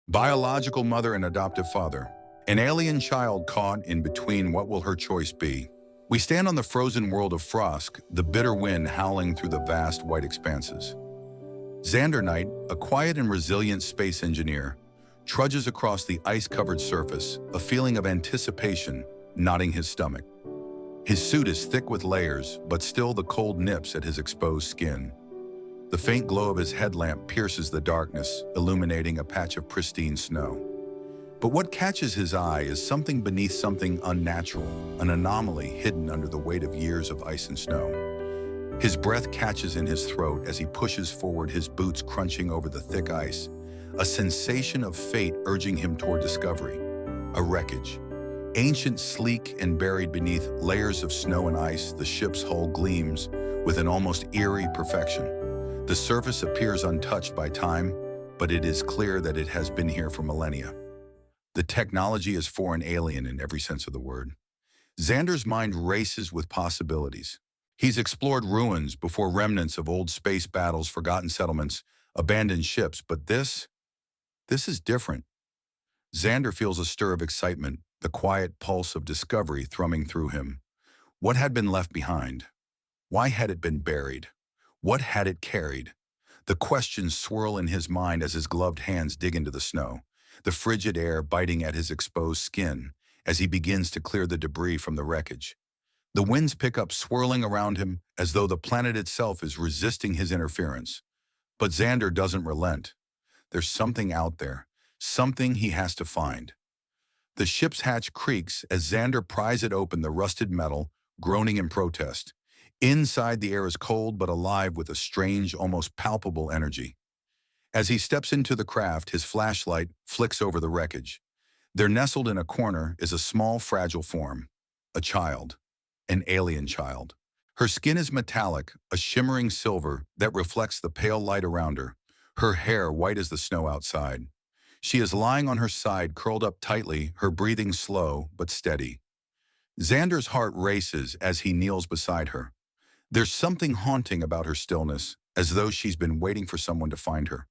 Biological mother and adoptive father. An alien child caught in between. What will her choice be? We stand on the frozen world of Frosk, the bitter wind howling through the vast white expanses. Xander Night, a quiet and resilient space engineer, trudges across the ice-covered surface, a feeling of anticipation knotting his stomach. His suit is thick with layers, but still the cold nips at his exposed skin. The faint glow of his headlamp pierces the darkness, illuminating a patch of pristine snow. But what catches his eye is something beneath something unnatural, an anomaly hidden under the weight of years of ice and snow. His breath catches in his throat as he pushes forward, his boots crunching over the thick ice, a sensation of fate urging him toward discovery. A wreckage. Ancient, sleek, and buried beneath layers of snow and ice, the ship's hull gleams with an almost eerie perfection. The surface appears untouched by time, but it is clear that it has been here for millennia. The technology is foreign, alien in every sense of the word. Xander's mind races with possibilities. He's explored ruins before remnants of old space battles, forgotten settlements, abandoned ships, but this is different. Xander feels a stir of excitement, the quiet pulse of discovery thrumming through him. What had been left behind? Why had it been buried? What had it carried? The questions swirl in his mind as his gloved hands dig into the snow, the frigid air biting at his exposed skin as he begins to clear the debris from the wreckage. The winds pick up, swirling around him as though the planet itself is resisting his interference. But Xander doesn't relent. There's something out there, something he has to find. The ship's hatch creaks as Xander pries it open, the rusted metal groaning in protest. Inside, the air is cold but alive with a strange, almost palpable energy. As he steps into the craft, his flashlight flicks over the wreckage. There, nestled in a corner, is a small, fragile form. A child. An alien child. Her skin is metallic, a shimmering silver that reflects the pale light around her, her hair white as the snow outside. She is lying on her side, curled up tightly, her breathing slow but steady. Xander's heart races as he kneels beside her. There's something haunting about her stillness, as though she's been waiting for someone to find her.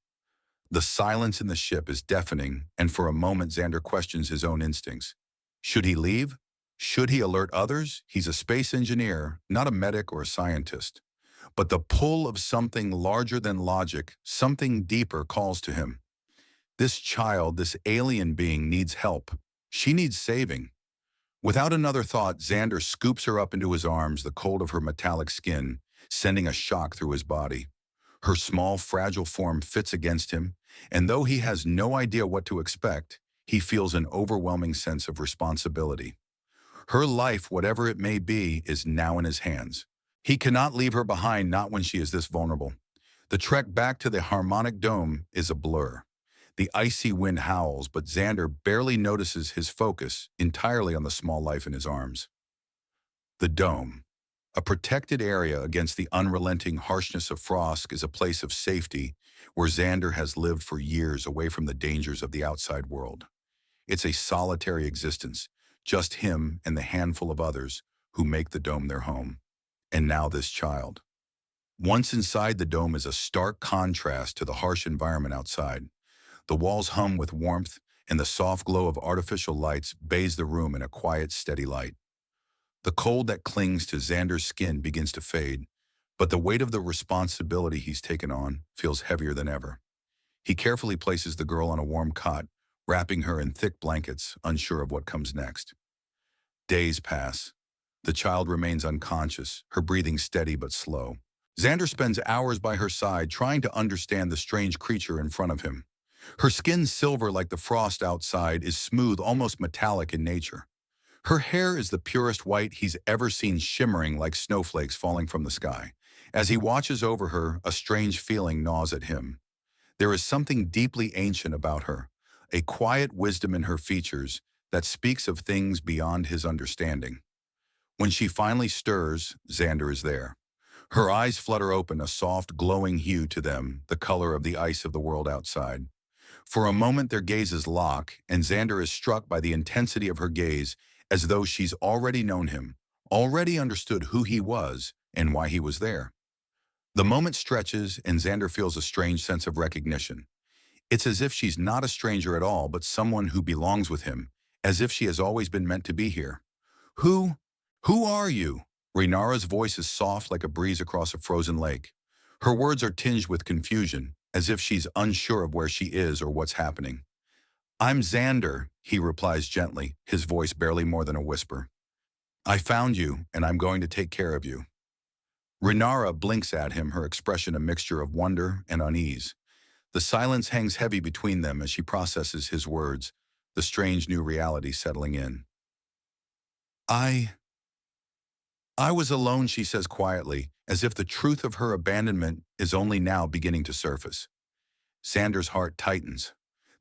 The silence in the ship is deafening, and for a moment Xander questions his own instincts. Should he leave? Should he alert others? He's a space engineer, not a medic or a scientist. But the pull of something larger than logic, something deeper, calls to him. This child, this alien being, needs help. She needs saving. Without another thought, Xander scoops her up into his arms, the cold of her metallic skin sending a shock through his body. Her small, fragile form fits against him, and though he has no idea what to expect, he feels an overwhelming sense of responsibility. Her life, whatever it may be, is now in his hands. He cannot leave her behind, not when she is this vulnerable. The trek back to the Harmonic Dome is a blur. The icy wind howls, but Xander barely notices his focus entirely on the small life in his arms. The Dome. A protected area against the unrelenting harshness of Frosk, is a place of safety where Xander has lived for years, away from the dangers of the outside world. It's a solitary existence, just him and the handful of others who make the Dome their home. And now this child. Once inside, the Dome is a stark contrast to the harsh environment outside. The walls hum with warmth, and the soft glow of artificial lights bathes the room in a quiet, steady light. The cold that clings to Xander's skin begins to fade, but the weight of the responsibility he's taken on feels heavier than ever. He carefully places the girl on a warm cot, wrapping her in thick blankets, unsure of what comes next. Days pass. The child remains unconscious, her breathing steady but slow. Xander spends hours by her side, trying to understand the strange creature in front of him. Her skin, silver like the frost outside, is smooth, almost metallic in nature. Her hair is the purest white he's ever seen, shimmering like snowflakes falling from the sky. As he watches over her, a strange feeling gnaws at him. There is something deeply ancient about her, a quiet wisdom in her features that speaks of things beyond his understanding. When she finally stirs, Xander is there. Her eyes flutter open, a soft, glowing hue to them, the color of the ice of the world outside. For a moment their gazes lock, and Xander is struck by the intensity of her gaze, as though she's already known him, already understood who he was and why he was there. The moment stretches, and Xander feels a strange sense of recognition. It's as if she's not a stranger at all, but someone who belongs with him, as if she has always been meant to be here. Who? Who are you? Rynara's voice is soft like a breeze across a frozen lake. Her words are tinged with confusion, as if she's unsure of where she is or what's happening. I'm Xander, he replies gently, his voice barely more than a whisper. I found you, and I'm going to take care of you. Rynara blinks at him, her expression a mixture of wonder and unease. The silence hangs heavy between them as she processes his words, the strange new reality settling in. I was alone, she says quietly, as if the truth of her abandonment is only now beginning to surface. Xander's heart tightens.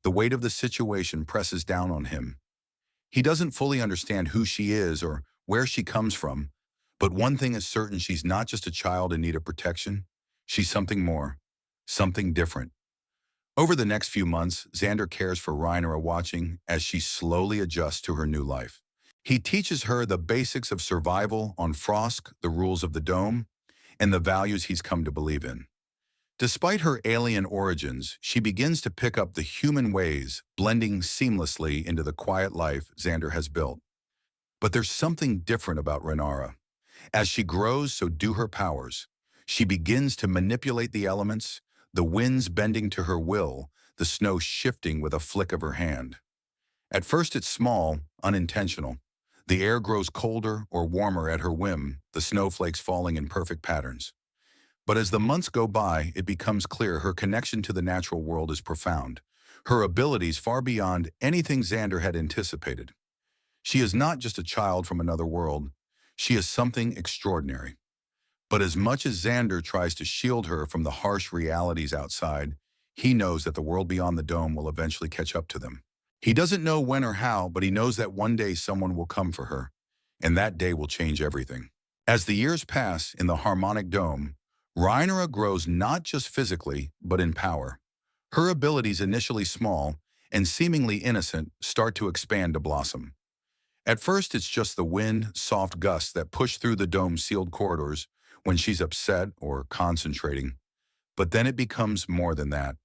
The weight of the situation presses down on him. He doesn't fully understand who she is or where she comes from, but one thing is certain: she's not just a child in need of protection. She's something more, something different. Over the next few months, Xander cares for Rynara, watching as she slowly adjusts to her new life. He teaches her the basics of survival on Frosk, the rules of the Dome, and the values he's come to believe in. Despite her alien origins, she begins to pick up the human ways, blending seamlessly into the quiet life Xander has built. But there's something different about Rynara. As she grows, so do her powers. She begins to manipulate the elements, the winds bending to her will, the snow shifting with a flick of her hand. At first it's small, unintentional. The air grows colder or warmer at her whim, the snowflakes falling in perfect patterns. But as the months go by, it becomes clear her connection to the natural world is profound, her abilities far beyond anything Xander had anticipated. She is not just a child from another world, she is something extraordinary. But as much as Xander tries to shield her from the harsh realities outside, he knows that the world beyond the dome will eventually catch up to them. He doesn't know when or how, but he knows that one day someone will come for her, and that day will change everything. As the years pass in the Harmonic Dome, Rynara grows not just physically, but in power. Her abilities, initially small and seemingly innocent, start to expand to blossom. At first, it's just the wind, soft gusts that push through the dome's sealed corridors when she's upset or concentrating. But then it becomes more than that.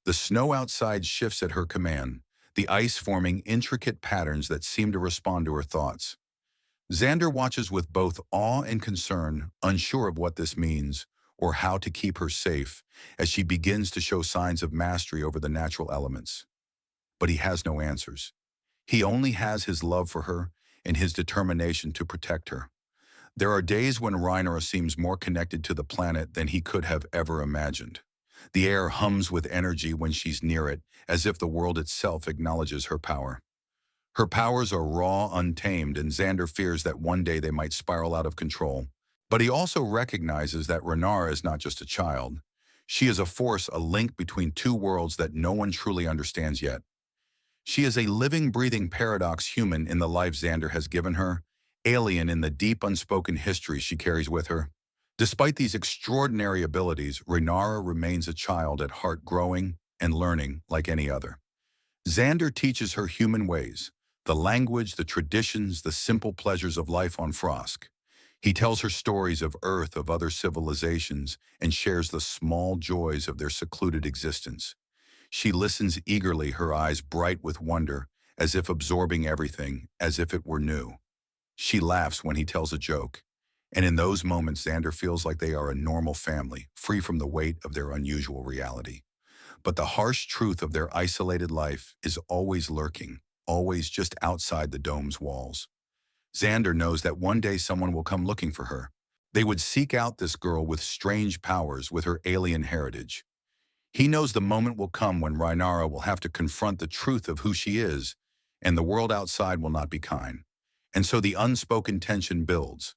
The snow outside shifts at her command, the ice forming intricate patterns that seem to respond to her thoughts. Xander watches with both awe and concern, unsure of what this means or how to keep her safe as she begins to show signs of mastery over the natural elements. But he has no answers. He only has his love for her and his determination to protect her. There are days when Rynara seems more connected to the planet than he could have ever imagined. The air hums with energy when she's near it, as if the world itself acknowledges her power. Her powers are raw, untamed, and Xander fears that one day they might spiral out of control. But he also recognizes that Rynara is not just a child. She is a force, a link between two worlds that no one truly understands yet. She is a living, breathing paradox, human in the life Xander has given her, alien in the deep, unspoken history she carries with her. Despite these extraordinary abilities, Rynara remains a child at heart, growing and learning like any other. Xander teaches her human ways, the language, the traditions, the simple pleasures of life on Frosk. He tells her stories of Earth, of other civilizations, and shares the small joys of their secluded existence. She listens eagerly, her eyes bright with wonder, as if absorbing everything, as if it were new. She laughs when he tells a joke, and in those moments Xander feels like they are a normal family, free from the weight of their unusual reality. But the harsh truth of their isolated life is always lurking, always just outside the dome's walls. Xander knows that one day someone will come looking for her. They would seek out this girl with strange powers, with her alien heritage. He knows the moment will come when Rynara will have to confront the truth of who she is, and the world outside will not be kind. And so the unspoken tension builds.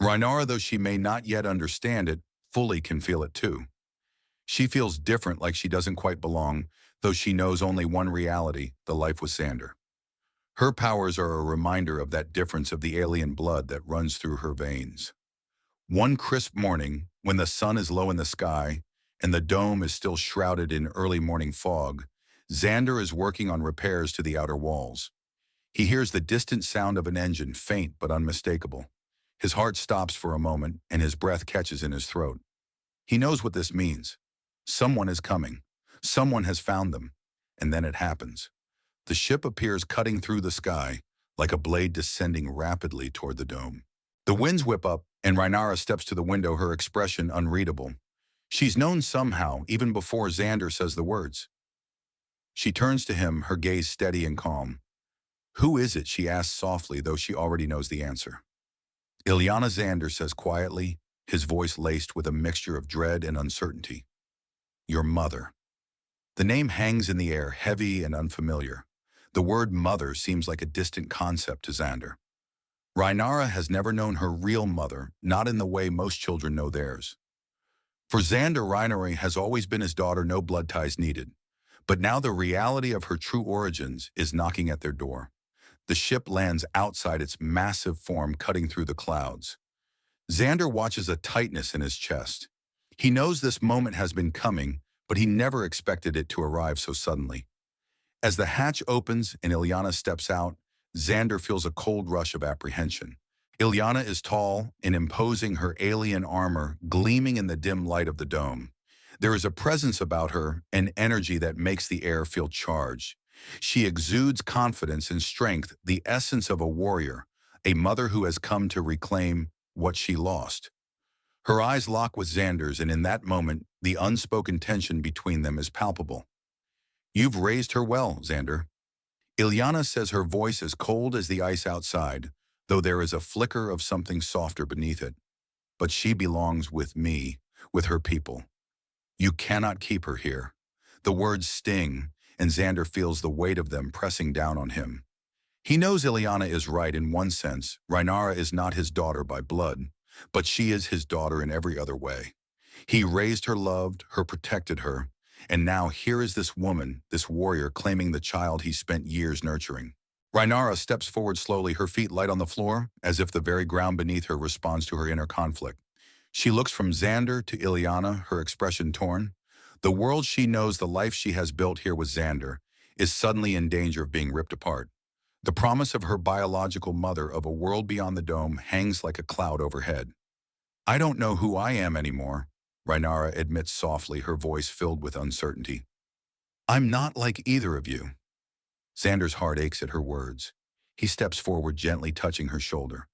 Rynara, though she may not yet understand it, fully can feel it too. She feels different, like she doesn't quite belong, though she knows only one reality, the life with Xander. Her powers are a reminder of that difference, of the alien blood that runs through her veins. One crisp morning, when the sun is low in the sky and the dome is still shrouded in early morning fog, Xander is working on repairs to the outer walls. He hears the distant sound of an engine, faint but unmistakable. His heart stops for a moment and his breath catches in his throat. He knows what this means. Someone is coming. Someone has found them. And then it happens. The ship appears cutting through the sky, like a blade descending rapidly toward the dome. The winds whip up, and Rynara steps to the window, her expression unreadable. She's known somehow, even before Xander says the words. She turns to him, her gaze steady and calm. "Who is it?" she asks softly, though she already knows the answer. Ilyana, Xander says quietly, his voice laced with a mixture of dread and uncertainty. "Your mother." The name hangs in the air, heavy and unfamiliar. The word mother seems like a distant concept to Xander. Rynara has never known her real mother, not in the way most children know theirs. For Xander, Rynara has always been his daughter, no blood ties needed. But now the reality of her true origins is knocking at their door. The ship lands outside its massive form, cutting through the clouds. Xander watches a tightness in his chest. He knows this moment has been coming, but he never expected it to arrive so suddenly. As the hatch opens and Ilyana steps out, Xander feels a cold rush of apprehension. Ilyana is tall and imposing, her alien armor gleaming in the dim light of the dome. There is a presence about her, an energy that makes the air feel charged. She exudes confidence and strength, the essence of a warrior, a mother who has come to reclaim what she lost. Her eyes lock with Xander's, and in that moment, the unspoken tension between them is palpable. "You've raised her well, Xander." Ilyana says, her voice as cold as the ice outside, though there is a flicker of something softer beneath it. "But she belongs with me, with her people. You cannot keep her here." The words sting, and Xander feels the weight of them pressing down on him. He knows Ilyana is right in one sense. Rynara is not his daughter by blood, but she is his daughter in every other way. He raised her, loved her, protected her, and now here is this woman, this warrior, claiming the child he spent years nurturing. Rynara steps forward slowly, her feet light on the floor, as if the very ground beneath her responds to her inner conflict. She looks from Xander to Ilyana, her expression torn. The world she knows, the life she has built here with Xander, is suddenly in danger of being ripped apart. The promise of her biological mother, of a world beyond the dome, hangs like a cloud overhead. "I don't know who I am anymore," Rynara admits softly, her voice filled with uncertainty. "I'm not like either of you." Xander's heart aches at her words. He steps forward, gently touching her shoulder.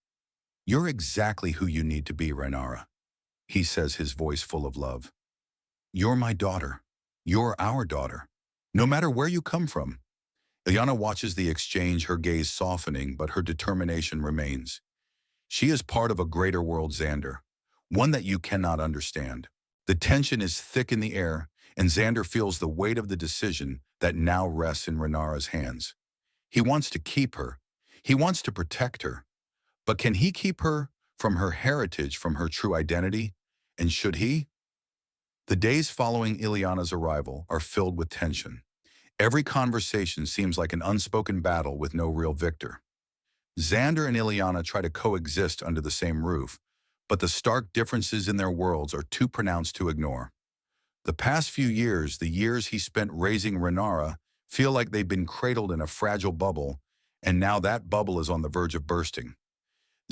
"You're exactly who you need to be, Rynara," he says, his voice full of love. "You're my daughter. You're our daughter. No matter where you come from." Ilyana watches the exchange, her gaze softening, but her determination remains. She is part of a greater world, Xander, one that you cannot understand. The tension is thick in the air, and Xander feels the weight of the decision that now rests in Rynara's hands. He wants to keep her. He wants to protect her. But can he keep her from her heritage, from her true identity? And should he? The days following Ilyana's arrival are filled with tension. Every conversation seems like an unspoken battle with no real victor. Xander and Ilyana try to coexist under the same roof, but the stark differences in their worlds are too pronounced to ignore. The past few years, the years he spent raising Rynara, feel like they've been cradled in a fragile bubble, and now that bubble is on the verge of bursting.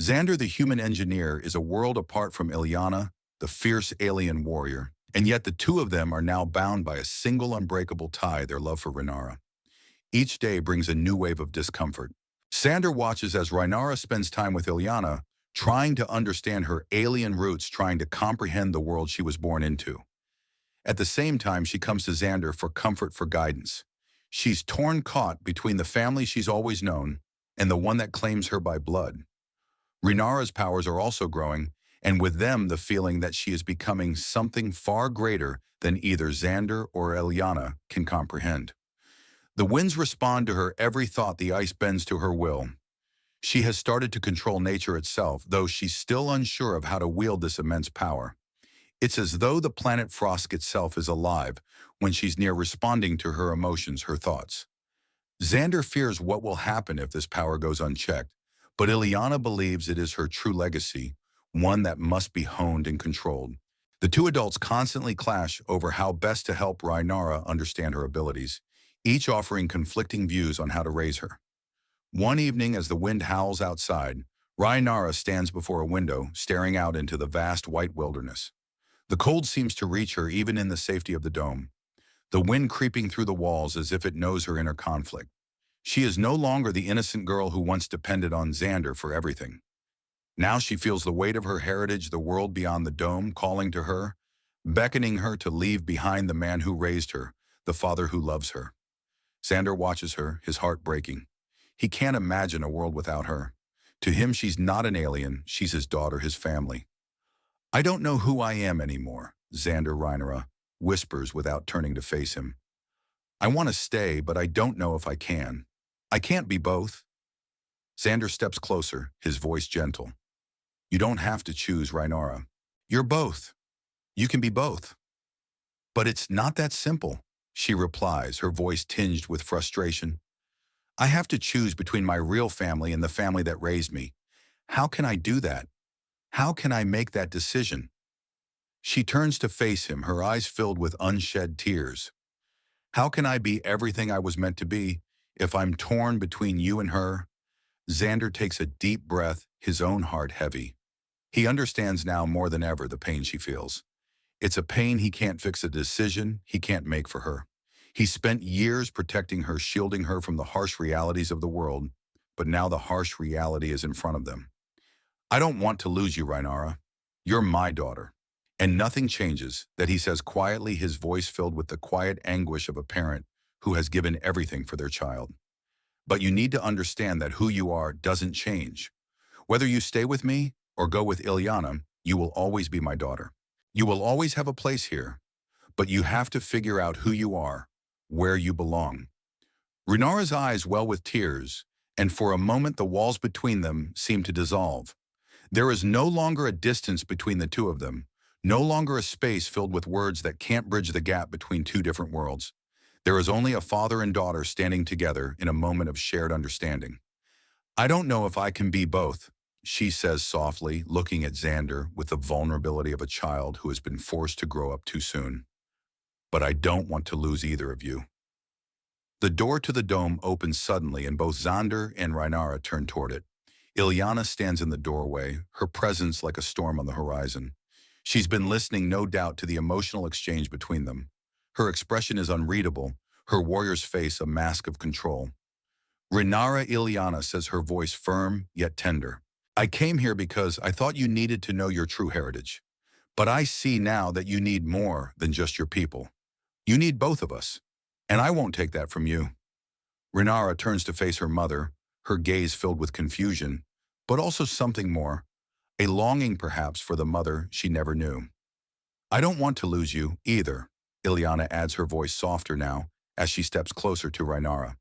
Xander, the human engineer, is a world apart from Ilyana, the fierce alien warrior, and yet the two of them are now bound by a single unbreakable tie, their love for Rynara. Each day brings a new wave of discomfort. Xander watches as Rynara spends time with Ilyana, trying to understand her alien roots, trying to comprehend the world she was born into. At the same time, she comes to Xander for comfort, for guidance. She's torn, caught between the family she's always known and the one that claims her by blood. Rynara's powers are also growing, and with them the feeling that she is becoming something far greater than either Xander or Ilyana can comprehend. The winds respond to her every thought, the ice bends to her will. She has started to control nature itself, though she's still unsure of how to wield this immense power. It's as though the planet Frosk itself is alive when she's near responding to her emotions, her thoughts. Xander fears what will happen if this power goes unchecked, but Ilyana believes it is her true legacy, one that must be honed and controlled. The two adults constantly clash over how best to help Rynara understand her abilities, each offering conflicting views on how to raise her. One evening, as the wind howls outside, Rynara stands before a window, staring out into the vast white wilderness. The cold seems to reach her even in the safety of the dome. the wind creeping through the walls as if it knows her inner conflict. She is no longer the innocent girl who once depended on Xander for everything. Now she feels the weight of her heritage, the world beyond the dome, calling to her, beckoning her to leave behind the man who raised her, the father who loves her. Xander watches her, his heart breaking. He can't imagine a world without her. To him, she's not an alien, she's his daughter, his family. I don't know who I am anymore, Xander Rynara whispers without turning to face him. I want to stay, but I don't know if I can. I can't be both. Xander steps closer, his voice gentle. You don't have to choose, Rynara. You're both. You can be both. But it's not that simple, she replies, her voice tinged with frustration. I have to choose between my real family and the family that raised me. How can I do that? How can I make that decision? She turns to face him, her eyes filled with unshed tears. How can I be everything I was meant to be if I'm torn between you and her? Xander takes a deep breath, his own heart heavy. He understands now more than ever the pain she feels. It's a pain he can't fix, a decision he can't make for her. He spent years protecting her, shielding her from the harsh realities of the world, but now the harsh reality is in front of them. I don't want to lose you, Rynara. You're my daughter. And nothing changes, that he says quietly, his voice filled with the quiet anguish of a parent who has given everything for their child. But you need to understand that who you are doesn't change. Whether you stay with me or go with Ilyana, you will always be my daughter. You will always have a place here, but you have to figure out who you are, where you belong. Rynara's eyes well with tears, and for a moment the walls between them seem to dissolve. There is no longer a distance between the two of them, no longer a space filled with words that can't bridge the gap between two different worlds. There is only a father and daughter standing together in a moment of shared understanding. I don't know if I can be both, she says softly, looking at Xander with the vulnerability of a child who has been forced to grow up too soon. But I don't want to lose either of you. The door to the dome opens suddenly and both Xander and Rynara turn toward it. Ilyana stands in the doorway, her presence like a storm on the horizon. She's been listening, no doubt, to the emotional exchange between them. Her expression is unreadable, her warrior's face a mask of control. Rynara, Ilyana says, her voice firm yet tender. I came here because I thought you needed to know your true heritage. But I see now that you need more than just your people. You need both of us. And I won't take that from you. Rynara turns to face her mother, her gaze filled with confusion, but also something more, a longing perhaps for the mother she never knew. I don't want to lose you either, Ilyana adds, her voice softer now as she steps closer to Rynara.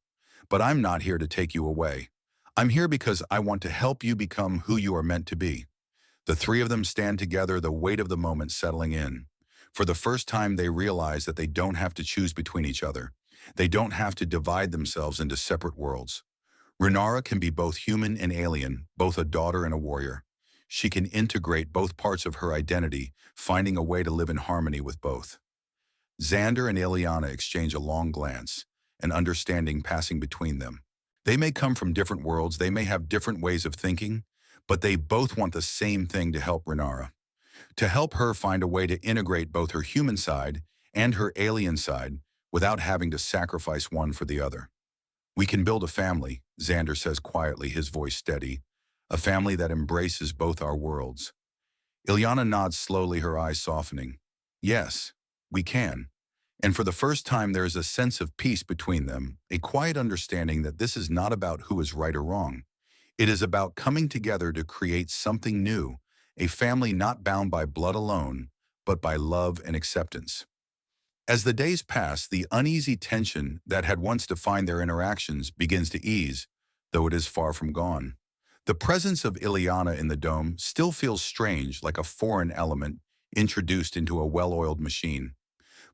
But I'm not here to take you away. I'm here because I want to help you become who you are meant to be. The three of them stand together, the weight of the moment settling in. For the first time, they realize that they don't have to choose between each other. They don't have to divide themselves into separate worlds. Rynara can be both human and alien, both a daughter and a warrior. She can integrate both parts of her identity, finding a way to live in harmony with both. Xander and Ilyana exchange a long glance, an understanding passing between them. They may come from different worlds, they may have different ways of thinking, but they both want the same thing: to help Rynara. To help her find a way to integrate both her human side and her alien side without having to sacrifice one for the other. We can build a family, Xander says quietly, his voice steady, a family that embraces both our worlds. Ilyana nods slowly, her eyes softening. Yes, we can. And for the first time, there is a sense of peace between them, a quiet understanding that this is not about who is right or wrong. It is about coming together to create something new, a family not bound by blood alone, but by love and acceptance. As the days pass, the uneasy tension that had once defined their interactions begins to ease, though it is far from gone. The presence of Ilyana in the dome still feels strange, like a foreign element introduced into a well-oiled machine.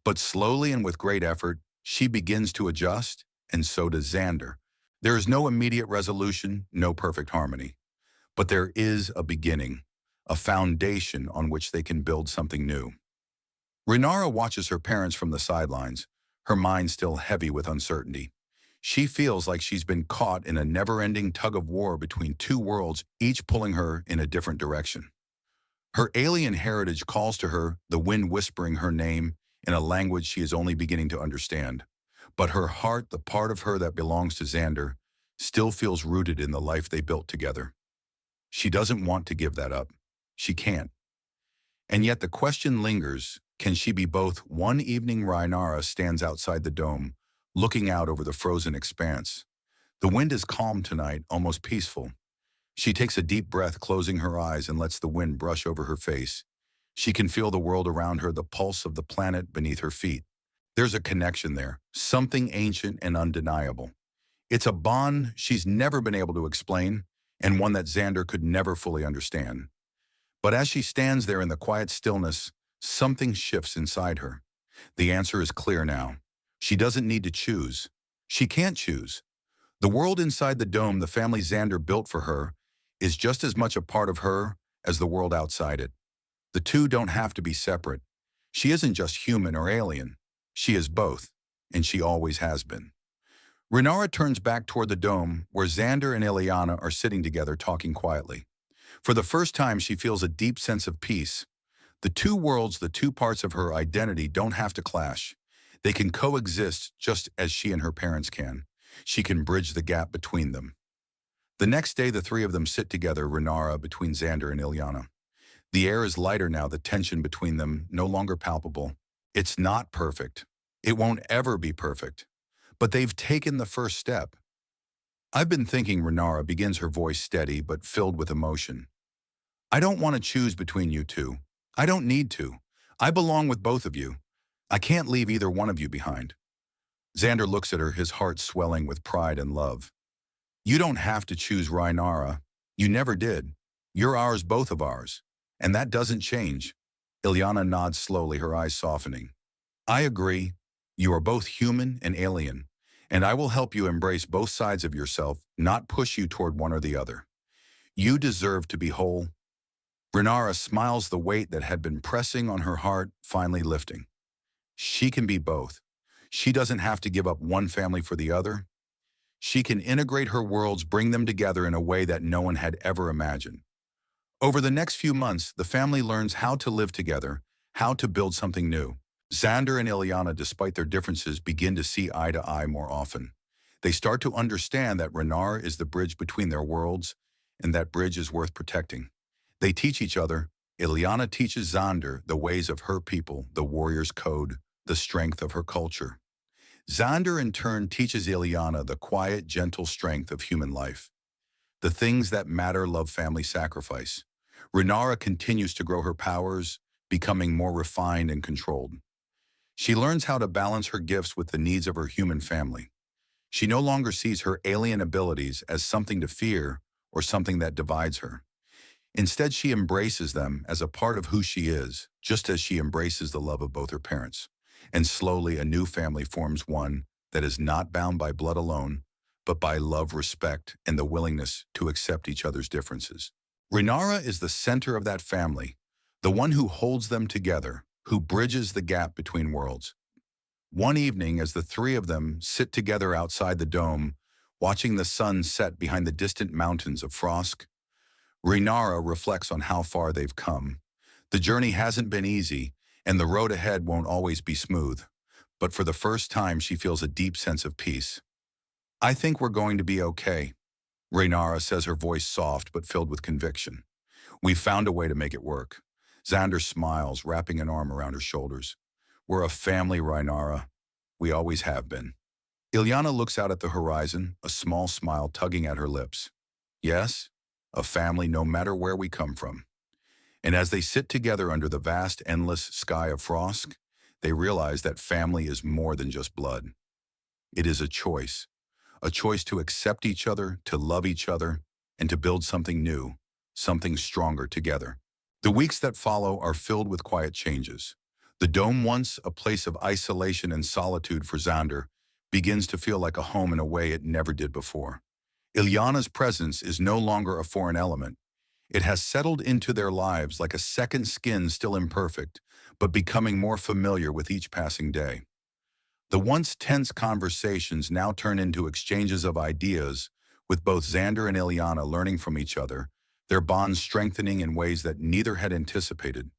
But slowly and with great effort, she begins to adjust, and so does Xander. There is no immediate resolution, no perfect harmony. But there is a beginning, a foundation on which they can build something new. Rynara watches her parents from the sidelines, her mind still heavy with uncertainty. She feels like she's been caught in a never-ending tug-of-war between two worlds, each pulling her in a different direction. Her alien heritage calls to her, the wind whispering her name, in a language she is only beginning to understand. But her heart, the part of her that belongs to Xander, still feels rooted in the life they built together. She doesn't want to give that up. She can't. And yet the question lingers, can she be both? One evening Rynara stands outside the dome, looking out over the frozen expanse. The wind is calm tonight, almost peaceful. She takes a deep breath, closing her eyes, and lets the wind brush over her face. She can feel the world around her, the pulse of the planet beneath her feet. There's a connection there, something ancient and undeniable. It's a bond she's never been able to explain, and one that Xander could never fully understand. But as she stands there in the quiet stillness, something shifts inside her. The answer is clear now. She doesn't need to choose. She can't choose. The world inside the dome the family Xander built for her is just as much a part of her as the world outside it. The two don't have to be separate. She isn't just human or alien. She is both, and she always has been. Rynara turns back toward the dome, where Xander and Ilyana are sitting together talking quietly. For the first time, she feels a deep sense of peace. The two worlds, the two parts of her identity, don't have to clash. They can coexist just as she and her parents can. She can bridge the gap between them. The next day, the three of them sit together, Rynara between Xander and Ilyana. The air is lighter now, the tension between them no longer palpable. It's not perfect. It won't ever be perfect. But they've taken the first step. I've been thinking, Rynara begins, her voice steady but filled with emotion. I don't want to choose between you two. I don't need to. I belong with both of you. I can't leave either one of you behind. Xander looks at her, his heart swelling with pride and love. You don't have to choose, Rynara. You never did. You're ours, both of ours. And that doesn't change. Ilyana nods slowly, her eyes softening. I agree. You are both human and alien, and I will help you embrace both sides of yourself, not push you toward one or the other. You deserve to be whole. Rynara smiles, the weight that had been pressing on her heart finally lifting. She can be both. She doesn't have to give up one family for the other. She can integrate her worlds, bring them together in a way that no one had ever imagined. Over the next few months, the family learns how to live together, how to build something new. Xander and Ilyana, despite their differences, begin to see eye to eye more often. They start to understand that Rynara is the bridge between their worlds, and that bridge is worth protecting. They teach each other. Ilyana teaches Xander the ways of her people, the warrior's code, the strength of her culture. Xander, in turn, teaches Ilyana the quiet, gentle strength of human life. The things that matter: love, family, sacrifice. Rynara continues to grow her powers, becoming more refined and controlled. She learns how to balance her gifts with the needs of her human family. She no longer sees her alien abilities as something to fear or something that divides her. Instead, she embraces them as a part of who she is, just as she embraces the love of both her parents. And slowly, a new family forms, one that is not bound by blood alone, but by love, respect, and the willingness to accept each other's differences. Rynara is the center of that family, the one who holds them together, who bridges the gap between worlds. One evening, as the three of them sit together outside the dome, watching the sun set behind the distant mountains of Frosk, Rynara reflects on how far they've come. The journey hasn't been easy, and the road ahead won't always be smooth. But for the first time, she feels a deep sense of peace. I think we're going to be okay, Rynara says, her voice soft but filled with conviction. We've found a way to make it work. Xander smiles, wrapping an arm around her shoulders. We're a family, Rynara. We always have been. Ilyana looks out at the horizon, a small smile tugging at her lips. Yes, a family no matter where we come from. And as they sit together under the vast, endless sky of Frosk, they realize that family is more than just blood. It is a choice to accept each other, to love each other, and to build something new, something stronger together. The weeks that follow are filled with quiet changes. The dome, once a place of isolation and solitude for Xander, begins to feel like a home in a way it never did before. Ilyana's presence is no longer a foreign element. It has settled into their lives like a second skin, still imperfect, but becoming more familiar with each passing day. The once tense conversations now turn into exchanges of ideas, with both Xander and Ilyana learning from each other, their bonds strengthening in ways that neither had anticipated.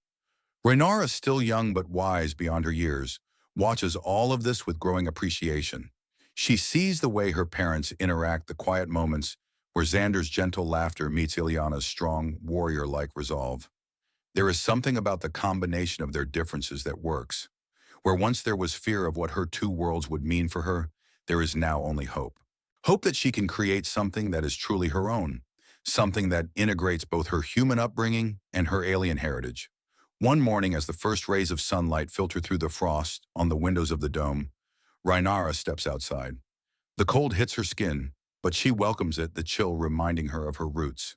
Rynara, still young but wise beyond her years, watches all of this with growing appreciation. She sees the way her parents interact, the quiet moments where Xander's gentle laughter meets Ilyana's strong, warrior-like resolve. There is something about the combination of their differences that works. Where once there was fear of what her two worlds would mean for her, there is now only hope. Hope that she can create something that is truly her own, something that integrates both her human upbringing and her alien heritage. One morning, as the first rays of sunlight filter through the frost on the windows of the dome, Rynara steps outside. The cold hits her skin, but she welcomes it, the chill reminding her of her roots.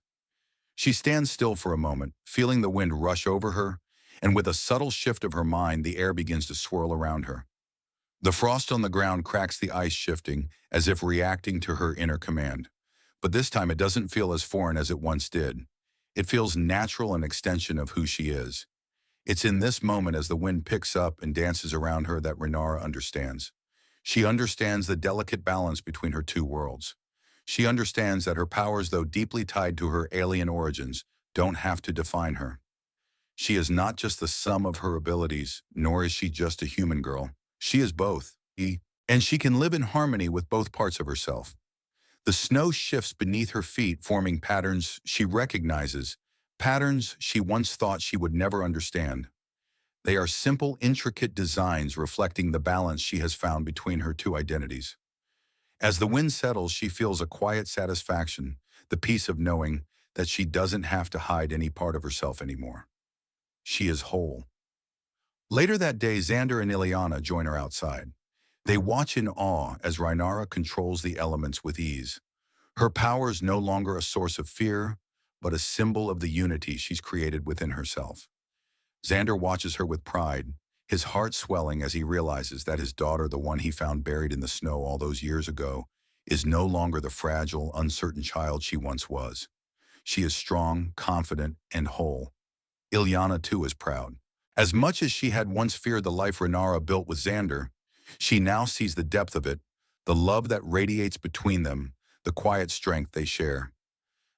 She stands still for a moment, feeling the wind rush over her, and with a subtle shift of her mind, the air begins to swirl around her. The frost on the ground cracks, the ice shifting, as if reacting to her inner command. But this time it doesn't feel as foreign as it once did. It feels natural, an extension of who she is. It's in this moment, as the wind picks up and dances around her, that Rynara understands. She understands the delicate balance between her two worlds. She understands that her powers, though deeply tied to her alien origins, don't have to define her. She is not just the sum of her abilities, nor is she just a human girl. She is both, and she can live in harmony with both parts of herself. The snow shifts beneath her feet, forming patterns she recognizes, patterns she once thought she would never understand. They are simple, intricate designs reflecting the balance she has found between her two identities. As the wind settles, she feels a quiet satisfaction, the peace of knowing that she doesn't have to hide any part of herself anymore. She is whole. Later that day, Xander and Ilyana join her outside. They watch in awe as Rynara controls the elements with ease. Her powers no longer a source of fear, but a symbol of the unity she's created within herself. Xander watches her with pride, his heart swelling as he realizes that his daughter, the one he found buried in the snow all those years ago, is no longer the fragile, uncertain child she once was. She is strong, confident, and whole. Ilyana, too, is proud. As much as she had once feared the life Rynara built with Xander, she now sees the depth of it, the love that radiates between them, the quiet strength they share.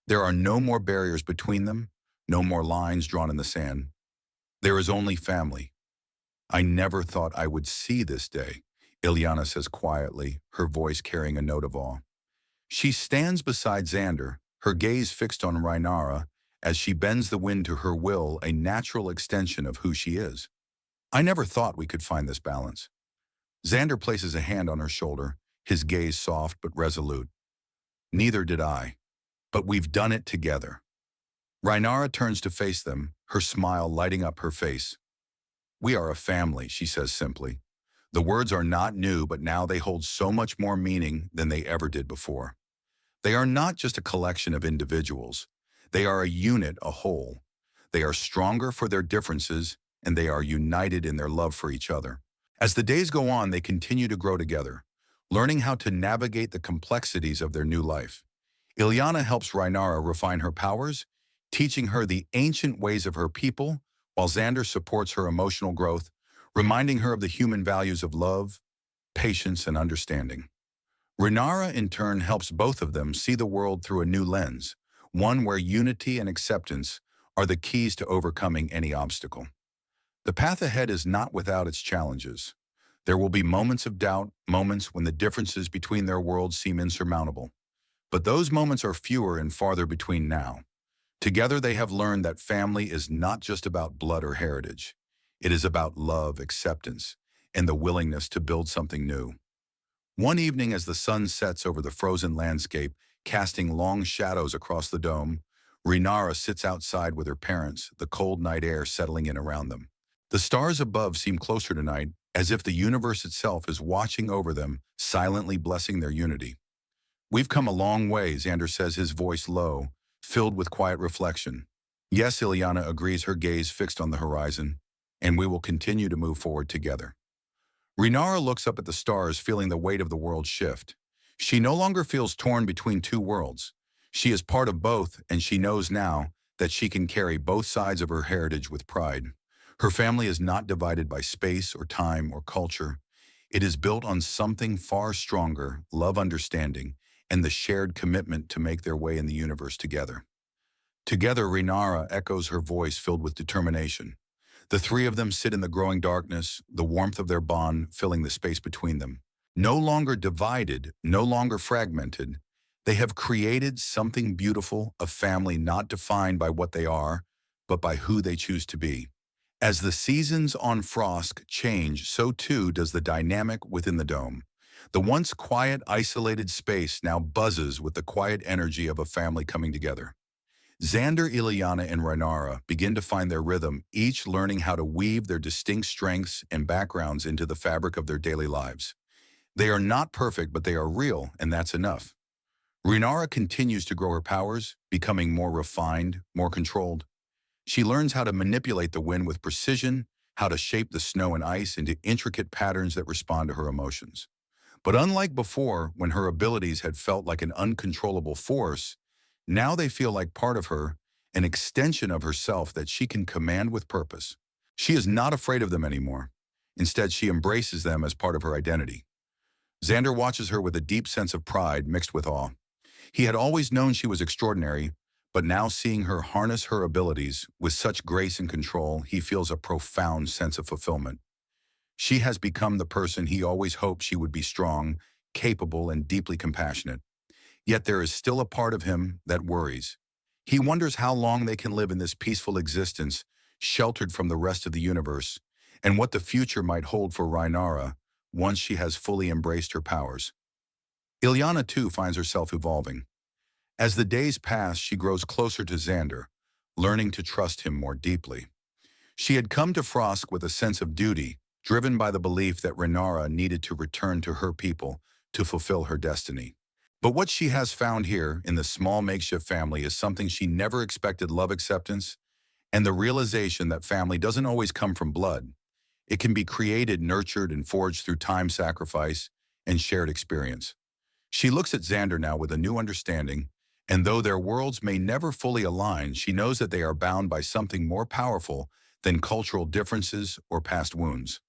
There are no more barriers between them, no more lines drawn in the sand. There is only family. I never thought I would see this day, Ilyana says quietly, her voice carrying a note of awe. She stands beside Xander, her gaze fixed on Rynara, as she bends the wind to her will, a natural extension of who she is. I never thought we could find this balance. Xander places a hand on her shoulder, his gaze soft but resolute. Neither did I, but we've done it together. Rynara turns to face them, her smile lighting up her face. We are a family, she says simply. The words are not new, but now they hold so much more meaning than they ever did before. They are not just a collection of individuals. They are a unit, a whole. They are stronger for their differences, and they are united in their love for each other. As the days go on, they continue to grow together, learning how to navigate the complexities of their new life. Ilyana helps Rynara refine her powers, teaching her the ancient ways of her people, while Xander supports her emotional growth, reminding her of the human values of love, patience, and understanding. Rynara, in turn, helps both of them see the world through a new lens, one where unity and acceptance are the keys to overcoming any obstacle. The path ahead is not without its challenges. There will be moments of doubt, moments when the differences between their worlds seem insurmountable. But those moments are fewer and farther between now. Together they have learned that family is not just about blood or heritage. It is about love, acceptance, and the willingness to build something new. One evening, as the sun sets over the frozen landscape, casting long shadows across the dome, Rynara sits outside with her parents, the cold night air settling in around them. The stars above seem closer tonight, as if the universe itself is watching over them, silently blessing their unity. We've come a long way, Xander says, his voice low, filled with quiet reflection. Yes, Ilyana agrees, her gaze fixed on the horizon, and we will continue to move forward together. Rynara looks up at the stars, feeling the weight of the world shift. She no longer feels torn between two worlds. She is part of both, and she knows now that she can carry both sides of her heritage with pride. Her family is not divided by space or time or culture. It is built on something far stronger, love, understanding, and the shared commitment to make their way in the universe together. Together, Rynara echoes, her voice filled with determination. The three of them sit in the growing darkness, the warmth of their bond filling the space between them. No longer divided, no longer fragmented, they have created something beautiful, a family not defined by what they are, but by who they choose to be. As the seasons on Frosk change, so too does the dynamic within the dome. The once quiet, isolated space now buzzes with the quiet energy of a family coming together. Xander, Ilyana, and Rynara begin to find their rhythm, each learning how to weave their distinct strengths and backgrounds into the fabric of their daily lives. They are not perfect, but they are real, and that's enough. Rynara continues to grow her powers, becoming more refined, more controlled. She learns how to manipulate the wind with precision, how to shape the snow and ice into intricate patterns that respond to her emotions. But unlike before, when her abilities had felt like an uncontrollable force, now they feel like part of her, an extension of herself that she can command with purpose. She is not afraid of them anymore. Instead, she embraces them as part of her identity. Xander watches her with a deep sense of pride mixed with awe. He had always known she was extraordinary, but now seeing her harness her abilities with such grace and control, he feels a profound sense of fulfillment. She has become the person he always hoped she would be: strong, capable, and deeply compassionate. Yet there is still a part of him that worries. He wonders how long they can live in this peaceful existence, sheltered from the rest of the universe, and what the future might hold for Rynara once she has fully embraced her powers. Ilyana, too, finds herself evolving. As the days pass, she grows closer to Xander, learning to trust him more deeply. She had come to Frosk with a sense of duty, driven by the belief that Rynara needed to return to her people to fulfill her destiny. But what she has found here in the small makeshift family is something she never expected: love, acceptance, and the realization that family doesn't always come from blood. It can be created, nurtured, and forged through time, sacrifice, and shared experience. She looks at Xander now with a new understanding, and though their worlds may never fully align, she knows that they are bound by something more powerful than cultural differences or past wounds.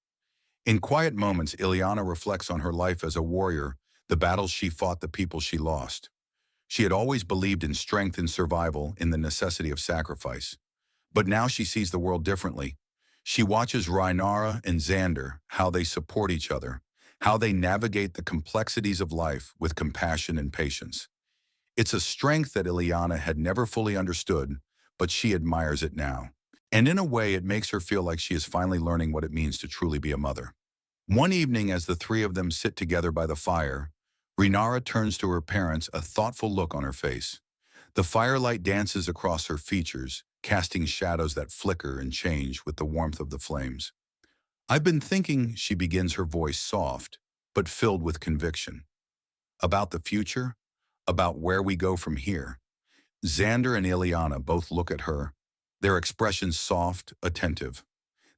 In quiet moments, Ilyana reflects on her life as a warrior, the battles she fought, the people she lost. She had always believed in strength and survival, in the necessity of sacrifice. But now she sees the world differently. She watches Rynara and Xander, how they support each other, how they navigate the complexities of life with compassion and patience. It's a strength that Ilyana had never fully understood, but she admires it now. And in a way, it makes her feel like she is finally learning what it means to truly be a mother. One evening, as the three of them sit together by the fire, Rynara turns to her parents, a thoughtful look on her face. The firelight dances across her features, casting shadows that flicker and change with the warmth of the flames. "I've been thinking," she begins, her voice soft, but filled with conviction, "about the future, about where we go from here." Xander and Ilyana both look at her, their expressions soft, attentive.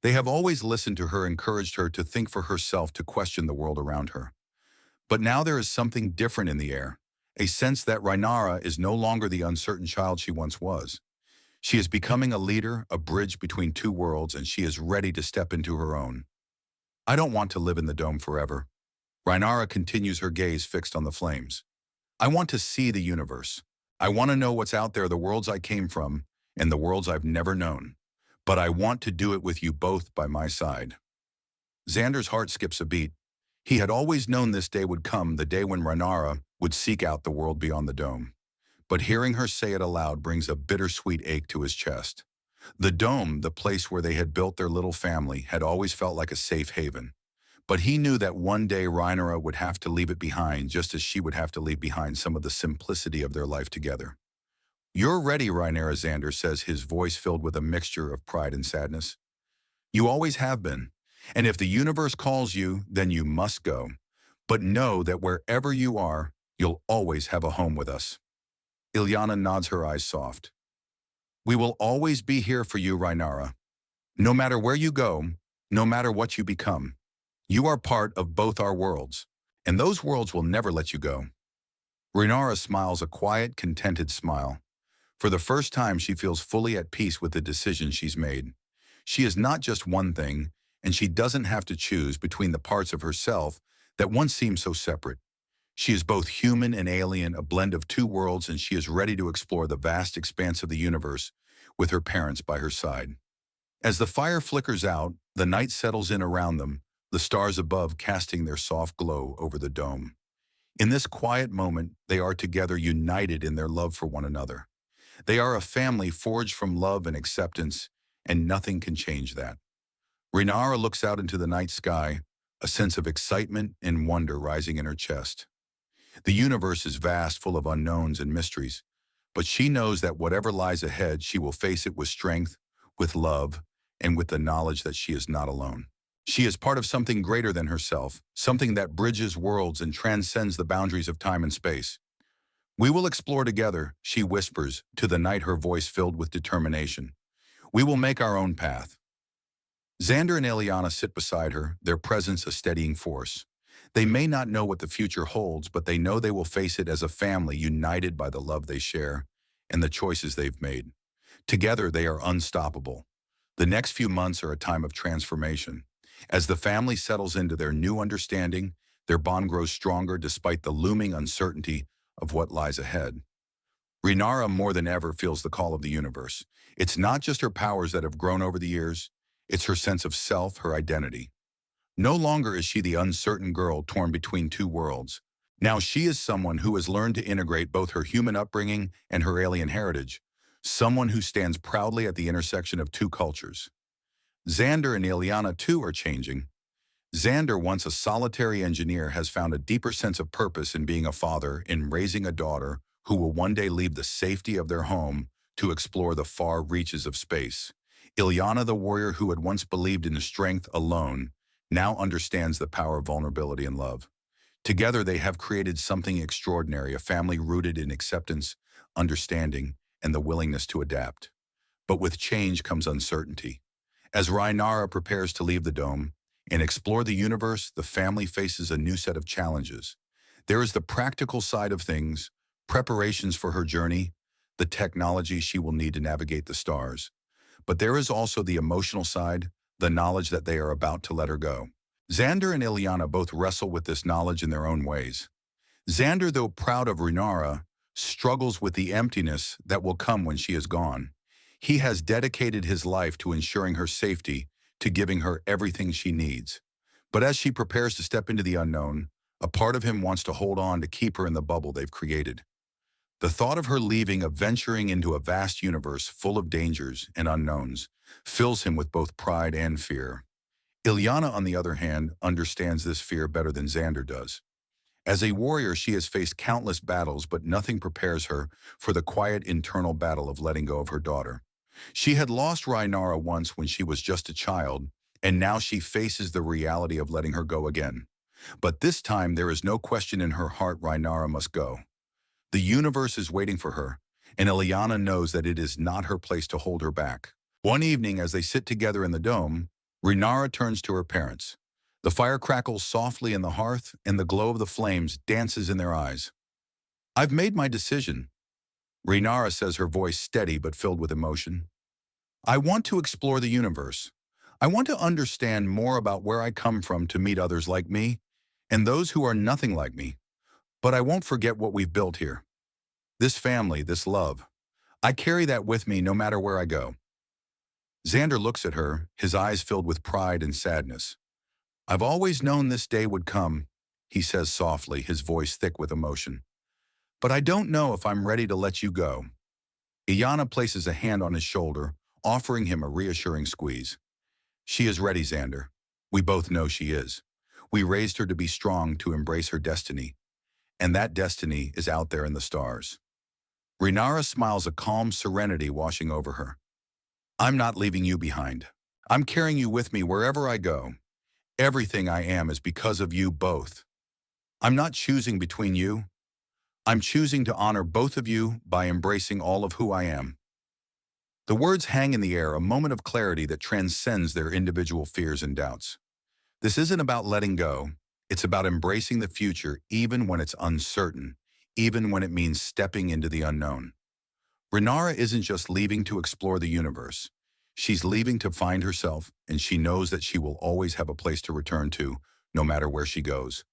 They have always listened to her, encouraged her to think for herself, to question the world around her. But now there is something different in the air, a sense that Rynara is no longer the uncertain child she once was. She is becoming a leader, a bridge between two worlds, and she is ready to step into her own. "I don't want to live in the dome forever." Rynara continues, her gaze fixed on the flames. "I want to see the universe. I want to know what's out there, the worlds I came from, and the worlds I've never known. But I want to do it with you both by my side." Xander's heart skips a beat. He had always known this day would come, the day when Rynara would seek out the world beyond the dome. But hearing her say it aloud brings a bittersweet ache to his chest. The dome, the place where they had built their little family, had always felt like a safe haven. But he knew that one day Rynara would have to leave it behind, just as she would have to leave behind some of the simplicity of their life together. "You're ready, Rynara," Xander says, his voice filled with a mixture of pride and sadness. "You always have been. And if the universe calls you, then you must go. But know that wherever you are, you'll always have a home with us." Ilyana nods, her eyes soft. "We will always be here for you, Rynara. No matter where you go, no matter what you become, you are part of both our worlds, and those worlds will never let you go." Rynara smiles, a quiet, contented smile. For the first time, she feels fully at peace with the decision she's made. She is not just one thing, and she doesn't have to choose between the parts of herself that once seemed so separate. She is both human and alien, a blend of two worlds, and she is ready to explore the vast expanse of the universe with her parents by her side. As the fire flickers out, the night settles in around them, the stars above casting their soft glow over the dome. In this quiet moment, they are together united in their love for one another. They are a family forged from love and acceptance, and nothing can change that. Rynara looks out into the night sky, a sense of excitement and wonder rising in her chest. The universe is vast, full of unknowns and mysteries, but she knows that whatever lies ahead, she will face it with strength, with love, and with the knowledge that she is not alone. She is part of something greater than herself, something that bridges worlds and transcends the boundaries of time and space. "We will explore together," she whispers, to the night, her voice filled with determination. "We will make our own path." Xander and Ilyana sit beside her, their presence a steadying force. They may not know what the future holds, but they know they will face it as a family united by the love they share and the choices they've made. Together, they are unstoppable. The next few months are a time of transformation. As the family settles into their new understanding, their bond grows stronger despite the looming uncertainty of what lies ahead. Rynara more than ever feels the call of the universe. It's not just her powers that have grown over the years, it's her sense of self, her identity. No longer is she the uncertain girl torn between two worlds. Now she is someone who has learned to integrate both her human upbringing and her alien heritage, someone who stands proudly at the intersection of two cultures. Xander and Ilyana too are changing. Xander, once a solitary engineer, has found a deeper sense of purpose in being a father, in raising a daughter who will one day leave the safety of their home to explore the far reaches of space. Ilyana, the warrior who had once believed in strength alone, now understands the power of vulnerability and love. Together they have created something extraordinary, a family rooted in acceptance, understanding, and the willingness to adapt. But with change comes uncertainty. As Rynara prepares to leave the dome and explore the universe, the family faces a new set of challenges. There is the practical side of things, preparations for her journey, the technology she will need to navigate the stars. But there is also the emotional side, the knowledge that they are about to let her go. Xander and Ilyana both wrestle with this knowledge in their own ways. Xander, though proud of Rynara, struggles with the emptiness that will come when she is gone. He has dedicated his life to ensuring her safety, to giving her everything she needs. But as she prepares to step into the unknown, a part of him wants to hold on to keep her in the bubble they've created. The thought of her leaving, of venturing into a vast universe full of dangers and unknowns, fills him with both pride and fear. Ilyana, on the other hand, understands this fear better than Xander does. As a warrior, she has faced countless battles, but nothing prepares her for the quiet internal battle of letting go of her daughter. She had lost Rynara once when she was just a child, and now she faces the reality of letting her go again. But this time, there is no question in her heart: Rynara must go. The universe is waiting for her, and Ilyana knows that it is not her place to hold her back. One evening, as they sit together in the dome, Rynara turns to her parents. The fire crackles softly in the hearth, and the glow of the flames dances in their eyes. "I've made my decision," Rynara says, her voice steady but filled with emotion. "I want to explore the universe. I want to understand more about where I come from, to meet others like me, and those who are nothing like me. But I won't forget what we've built here. This family, this love. I carry that with me no matter where I go." Xander looks at her, his eyes filled with pride and sadness. "I've always known this day would come," he says softly, his voice thick with emotion. "But I don't know if I'm ready to let you go." Ilyana places a hand on his shoulder, offering him a reassuring squeeze. "She is ready, Xander. We both know she is. We raised her to be strong, to embrace her destiny. And that destiny is out there in the stars." Rynara smiles, a calm serenity washing over her. "I'm not leaving you behind. I'm carrying you with me wherever I go. Everything I am is because of you both. I'm not choosing between you. I'm choosing to honor both of you by embracing all of who I am." The words hang in the air, a moment of clarity that transcends their individual fears and doubts. This isn't about letting go. It's about embracing the future even when it's uncertain, even when it means stepping into the unknown. Rynara isn't just leaving to explore the universe. She's leaving to find herself, and she knows that she will always have a place to return to, no matter where she goes.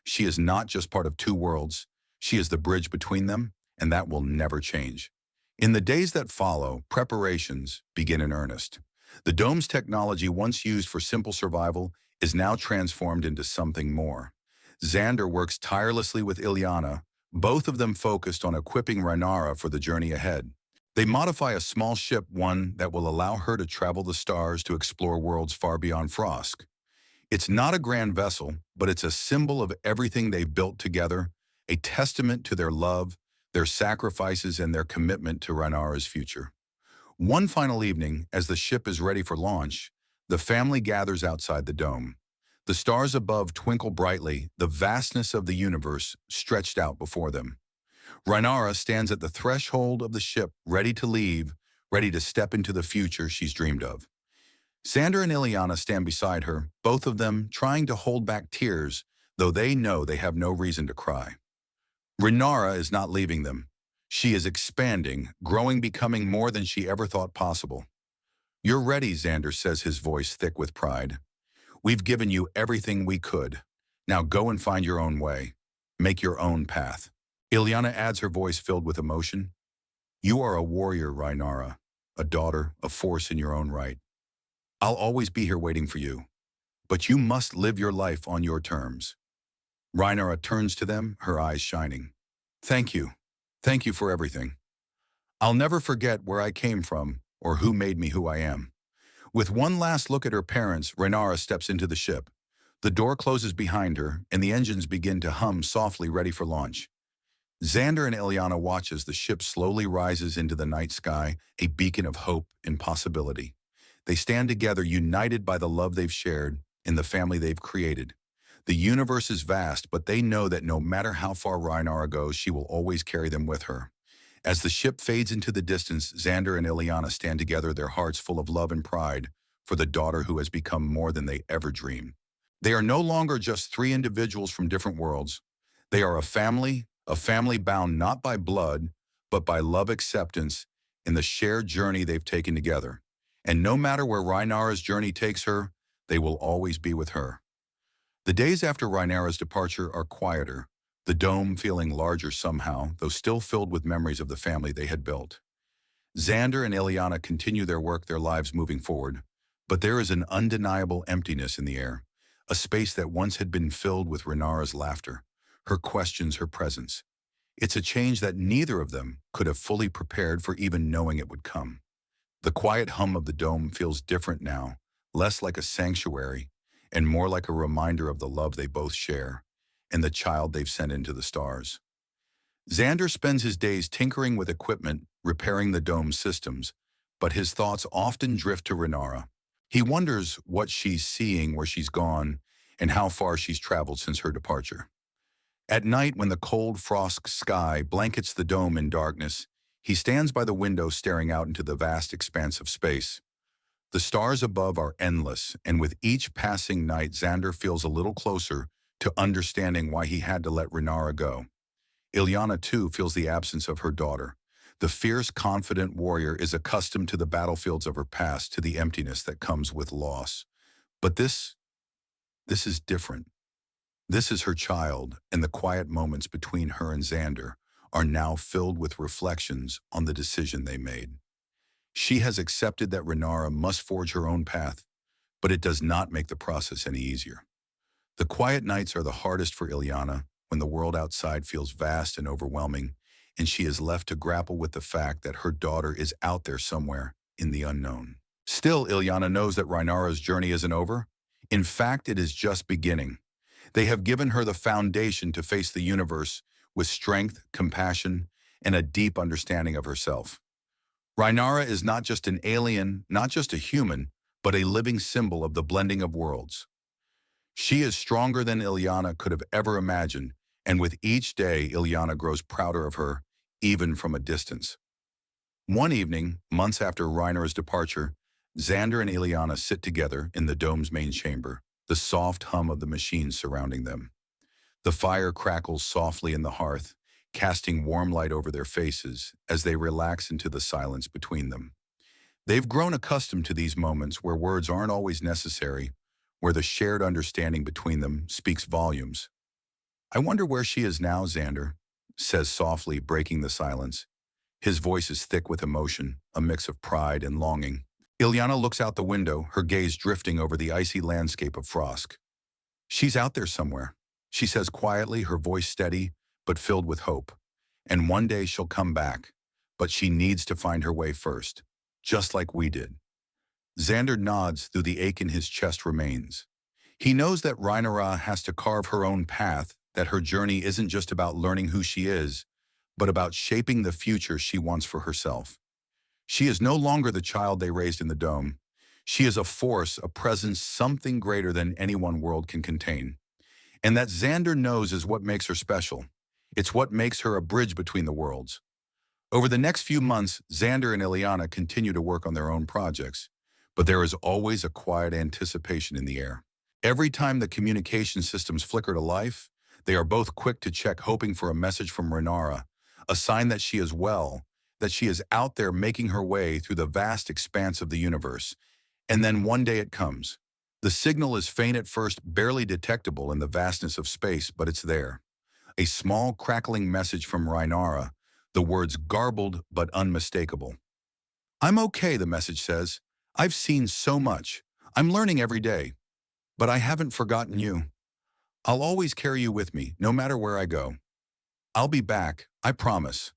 She is not just part of two worlds. She is the bridge between them, and that will never change. In the days that follow, preparations begin in earnest. The dome's technology, once used for simple survival, is now transformed into something more. Xander works tirelessly with Ilyana, both of them focused on equipping Rynara for the journey ahead. They modify a small ship, one that will allow her to travel the stars to explore worlds far beyond Frosk. It's not a grand vessel, but it's a symbol of everything they've built together, a testament to their love, their sacrifices, and their commitment to Rynara's future. One final evening, as the ship is ready for launch, the family gathers outside the dome. The stars above twinkle brightly, the vastness of the universe stretched out before them. Rynara stands at the threshold of the ship, ready to leave, ready to step into the future she's dreamed of. Xander and Ilyana stand beside her, both of them trying to hold back tears, though they know they have no reason to cry. Rynara is not leaving them. She is expanding, growing, becoming more than she ever thought possible. "You're ready," Xander says, his voice thick with pride. "We've given you everything we could. Now go and find your own way. Make your own path." Ilyana adds, her voice filled with emotion. "You are a warrior, Rynara, a daughter, a force in your own right. I'll always be here waiting for you. But you must live your life on your terms." Rynara turns to them, her eyes shining. "Thank you. Thank you for everything. I'll never forget where I came from or who made me who I am." With one last look at her parents, Rynara steps into the ship. The door closes behind her, and the engines begin to hum softly, ready for launch. Xander and Ilyana watch as the ship slowly rises into the night sky, a beacon of hope and possibility. They stand together, united by the love they've shared and the family they've created. The universe is vast, but they know that no matter how far Rynara goes, she will always carry them with her. As the ship fades into the distance, Xander and Ilyana stand together, their hearts full of love and pride for the daughter who has become more than they ever dreamed. They are no longer just three individuals from different worlds. They are a family bound not by blood, but by love, acceptance, and the shared journey they've taken together. And no matter where Rynara's journey takes her, they will always be with her. The days after Rynara's departure are quieter, the dome feeling larger somehow, though still filled with memories of the family they had built. Xander and Ilyana continue their work, their lives moving forward, but there is an undeniable emptiness in the air, a space that once had been filled with Rynara's laughter, her questions, her presence. It's a change that neither of them could have fully prepared for, even knowing it would come. The quiet hum of the dome feels different now, less like a sanctuary and more like a reminder of the love they both share and the child they've sent into the stars. Xander spends his days tinkering with equipment, repairing the dome's systems, but his thoughts often drift to Rynara. He wonders what she's seeing, where she's gone, and how far she's traveled since her departure. At night, when the cold Frosk sky blankets the dome in darkness, he stands by the window staring out into the vast expanse of space. The stars above are endless, and with each passing night, Xander feels a little closer to understanding why he had to let Rynara go. Ilyana, too, feels the absence of her daughter. The fierce, confident warrior is accustomed to the battlefields of her past, to the emptiness that comes with loss. But this is different. This is her child, and the quiet moments between her and Xander are now filled with reflections on the decision they made. She has accepted that Rynara must forge her own path, but it does not make the process any easier. The quiet nights are the hardest for Ilyana, when the world outside feels vast and overwhelming, and she is left to grapple with the fact that her daughter is out there somewhere in the unknown. Still, Ilyana knows that Rynara's journey isn't over. In fact, it is just beginning. They have given her the foundation to face the universe with strength, compassion, and a deep understanding of herself. Rynara is not just an alien, not just a human, but a living symbol of the blending of worlds. She is stronger than Ilyana could have ever imagined, and with each day, Ilyana grows prouder of her, even from a distance. One evening, months after Rynara's departure, Xander and Ilyana sit together in the dome's main chamber, the soft hum of the machines surrounding them. The fire crackles softly in the hearth, casting warm light over their faces as they relax into the silence between them. They've grown accustomed to these moments where words aren't always necessary, where the shared understanding between them speaks volumes. "I wonder where she is now," Xander says softly, breaking the silence. His voice is thick with emotion, a mix of pride and longing. Ilyana looks out the window, her gaze drifting over the icy landscape of Frosk. She's out there somewhere, she says quietly, her voice steady but filled with hope. And one day she'll come back, but she needs to find her way first, just like we did. Xander nods through the ache in his chest remains. He knows that Rynara has to carve her own path, that her journey isn't just about learning who she is, but about shaping the future she wants for herself. She is no longer the child they raised in the dome. She is a force, a presence, something greater than any one world can contain. And that Xander knows is what makes her special. It's what makes her a bridge between the worlds. Over the next few months, Xander and Ilyana continue to work on their own projects, but there is always a quiet anticipation in the air. Every time the communication systems flicker to life, they are both quick to check, hoping for a message from Rynara, a sign that she is well, that she is out there making her way through the vast expanse of the universe. And then one day it comes. The signal is faint at first, barely detectable in the vastness of space, but it's there. A small, crackling message from Rynara, the words garbled but unmistakable. "I'm okay," the message says. "I've seen so much. I'm learning every day. But I haven't forgotten you. I'll always carry you with me, no matter where I go. I'll be back, I promise."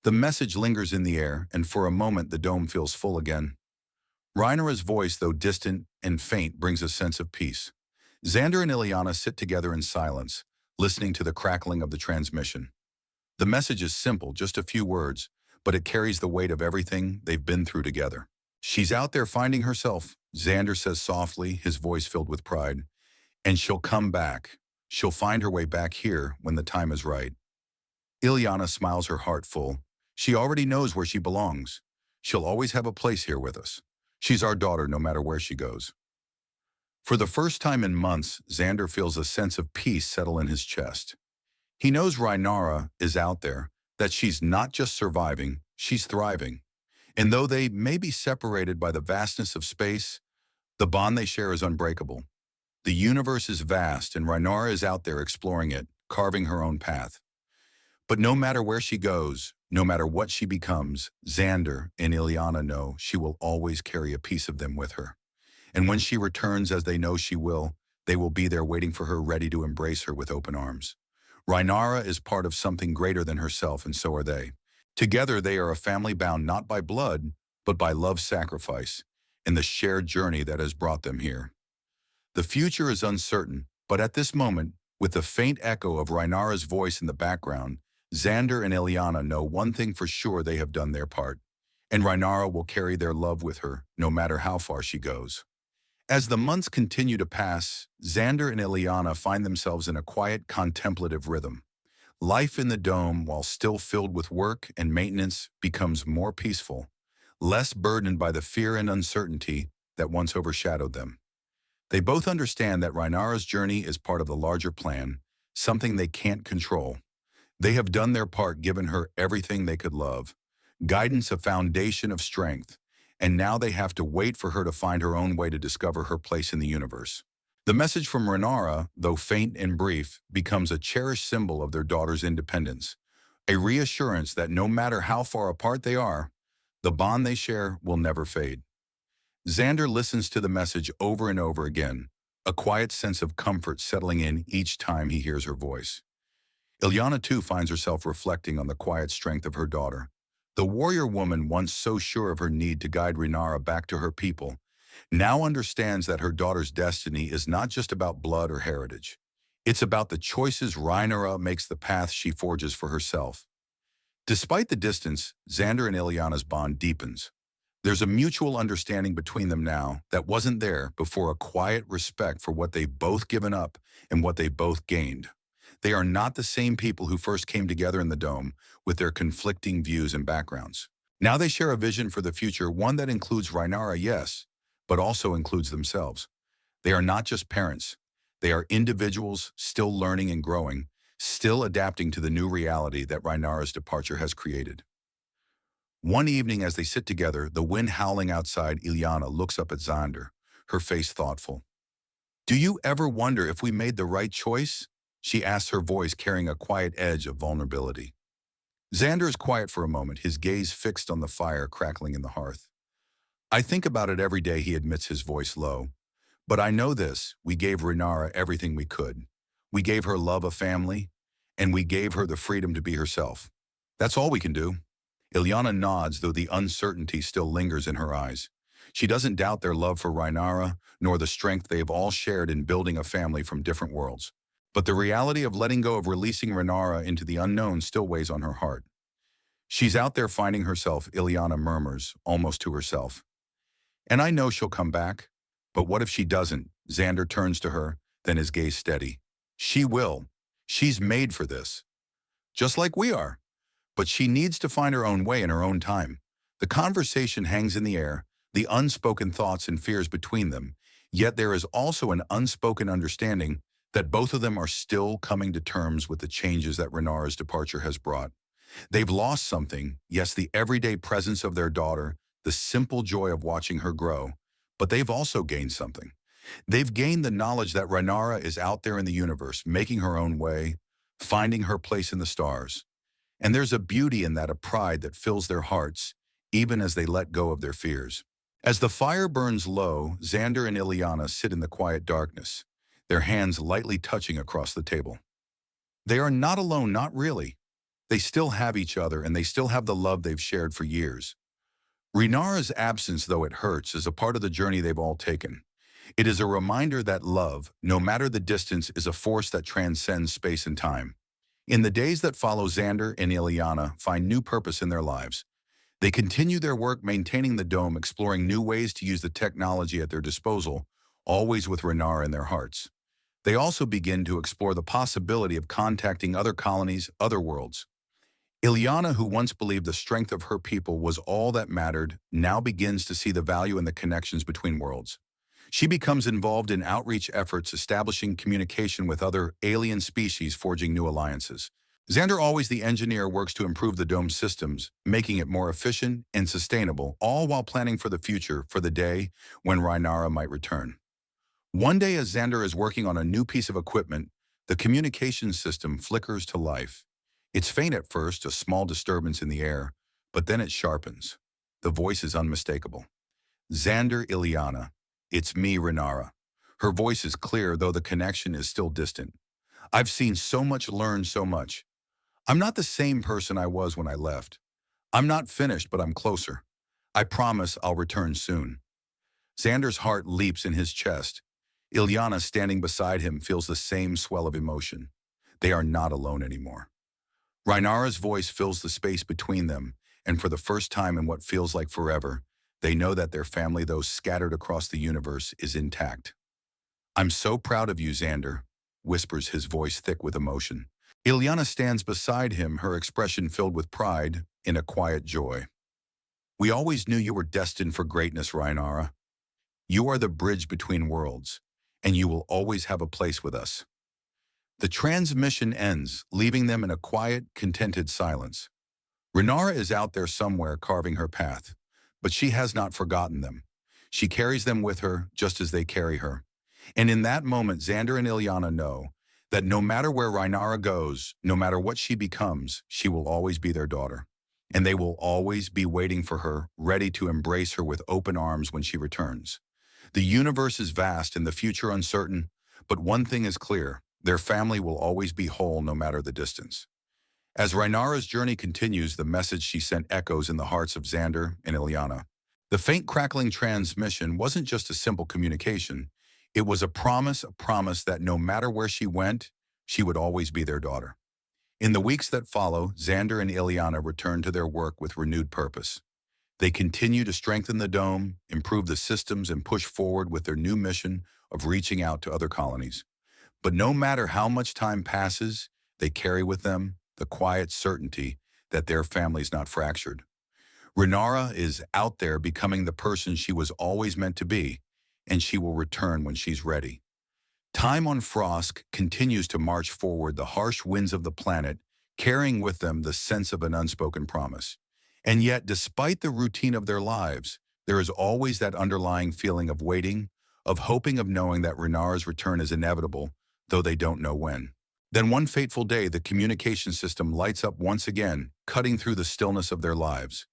The message lingers in the air, and for a moment the dome feels full again. Rynara's voice, though distant and faint, brings a sense of peace. Xander and Ilyana sit together in silence, listening to the crackling of the transmission. The message is simple, just a few words, but it carries the weight of everything they've been through together. "She's out there finding herself," Xander says softly, his voice filled with pride. "And she'll come back. She'll find her way back here when the time is right." Ilyana smiles, her heart full. She already knows where she belongs. She'll always have a place here with us. She's our daughter no matter where she goes. For the first time in months, Xander feels a sense of peace settle in his chest. He knows Rynara is out there, that she's not just surviving, she's thriving. And though they may be separated by the vastness of space, the bond they share is unbreakable. The universe is vast, and Rynara is out there exploring it, carving her own path. But no matter where she goes, no matter what she becomes, Xander and Ilyana know she will always carry a piece of them with her. And when she returns, as they know she will, they will be there waiting for her, ready to embrace her with open arms. Rynara is part of something greater than herself, and so are they. Together, they are a family bound not by blood, but by love's sacrifice and the shared journey that has brought them here. The future is uncertain, but at this moment, with the faint echo of Rynara's voice in the background, Xander and Ilyana know one thing for sure: they have done their part, and Rynara will carry their love with her, no matter how far she goes. As the months continue to pass, Xander and Ilyana find themselves in a quiet, contemplative rhythm. Life in the dome, while still filled with work and maintenance, becomes more peaceful, less burdened by the fear and uncertainty that once overshadowed them. They both understand that Rynara's journey is part of the larger plan, something they can't control. They have done their part, given her everything they could love, guidance, a foundation of strength, and now they have to wait for her to find her own way to discover her place in the universe. The message from Rynara, though faint and brief, becomes a cherished symbol of their daughter's independence, a reassurance that no matter how far apart they are, the bond they share will never fade. Xander listens to the message over and over again, a quiet sense of comfort settling in each time he hears her voice. Ilyana too finds herself reflecting on the quiet strength of her daughter. The warrior woman, once so sure of her need to guide Rynara back to her people, now understands that her daughter's destiny is not just about blood or heritage. It's about the choices Rynara makes, the path she forges for herself. Despite the distance, Xander and Ilyana's bond deepens. There's a mutual understanding between them now that wasn't there before, a quiet respect for what they've both given up and what they both gained. They are not the same people who first came together in the dome, with their conflicting views and backgrounds. Now they share a vision for the future, one that includes Rynara, yes, but also includes themselves. They are not just parents. They are individuals still learning and growing, still adapting to the new reality that Rynara's departure has created. One evening as they sit together, the wind howling outside, Ilyana looks up at Xander, her face thoughtful. "Do you ever wonder if we made the right choice?" she asks, her voice carrying a quiet edge of vulnerability. Xander is quiet for a moment, his gaze fixed on the fire crackling in the hearth. I think about it every day, he admits, his voice low. But I know this, we gave Rynara everything we could. We gave her love, a family, and we gave her the freedom to be herself. That's all we can do. Ilyana nods, though the uncertainty still lingers in her eyes. She doesn't doubt their love for Rynara, nor the strength they've all shared in building a family from different worlds. But the reality of letting go, of releasing Rynara into the unknown, still weighs on her heart. She's out there finding herself, Ilyana murmurs, almost to herself. And I know she'll come back. But what if she doesn't? Xander turns to her, then his gaze steady. She will. She's made for this. Just like we are. But she needs to find her own way in her own time. The conversation hangs in the air, the unspoken thoughts and fears between them, yet there is also an unspoken understanding that both of them are still coming to terms with the changes that Rynara's departure has brought. They've lost something, yes, the everyday presence of their daughter, the simple joy of watching her grow, but they've also gained something. They've gained the knowledge that Rynara is out there in the universe, making her own way, finding her place in the stars. And there's a beauty in that, a pride that fills their hearts, even as they let go of their fears. As the fire burns low, Xander and Ilyana sit in the quiet darkness, their hands lightly touching across the table. They are not alone, not really. They still have each other, and they still have the love they've shared for years. Rynara's absence, though it hurts, is a part of the journey they've all taken. It is a reminder that love, no matter the distance, is a force that transcends space and time. In the days that follow, Xander and Ilyana find new purpose in their lives. They continue their work maintaining the dome, exploring new ways to use the technology at their disposal, always with Rynara in their hearts. They also begin to explore the possibility of contacting other colonies, other worlds. Ilyana, who once believed the strength of her people was all that mattered, now begins to see the value in the connections between worlds. She becomes involved in outreach efforts, establishing communication with other alien species, forging new alliances. Xander, always the engineer, works to improve the dome's systems, making it more efficient and sustainable, all while planning for the future, for the day when Rynara might return. One day, as Xander is working on a new piece of equipment, the communication system flickers to life. It's faint at first, a small disturbance in the air, but then it sharpens. The voice is unmistakable. Xander, Ilyana. It's me, Rynara. Her voice is clear, though the connection is still distant. I've seen so much, learned so much. I'm not the same person I was when I left. I'm not finished, but I'm closer. I promise I'll return soon. Xander's heart leaps in his chest. Ilyana, standing beside him, feels the same swell of emotion. They are not alone anymore. Rynara's voice fills the space between them, and for the first time in what feels like forever, they know that their family, though scattered across the universe, is intact. I'm so proud of you, Xander, whispers, his voice thick with emotion. Ilyana stands beside him, her expression filled with pride in a quiet joy. We always knew you were destined for greatness, Rynara. You are the bridge between worlds, and you will always have a place with us. The transmission ends, leaving them in a quiet, contented silence. Rynara is out there somewhere carving her path, but she has not forgotten them. She carries them with her just as they carry her. And in that moment, Xander and Ilyana know that no matter where Rynara goes, no matter what she becomes, she will always be their daughter. And they will always be waiting for her, ready to embrace her with open arms when she returns. The universe is vast and the future uncertain, but one thing is clear: their family will always be whole no matter the distance. As Rynara's journey continues, the message she sent echoes in the hearts of Xander and Ilyana. The faint crackling transmission wasn't just a simple communication. It was a promise that no matter where she went, she would always be their daughter. In the weeks that follow, Xander and Ilyana return to their work with renewed purpose. They continue to strengthen the dome, improve the systems, and push forward with their new mission of reaching out to other colonies. But no matter how much time passes, they carry with them the quiet certainty that their family's not fractured. Rynara is out there becoming the person she was always meant to be, and she will return when she's ready. Time on Frosk continues to march forward, the harsh winds of the planet carrying with them the sense of an unspoken promise. And yet, despite the routine of their lives, there is always that underlying feeling of waiting, of hoping, of knowing that Rynara's return is inevitable, though they don't know when. Then one fateful day, the communication system lights up once again, cutting through the stillness of their lives.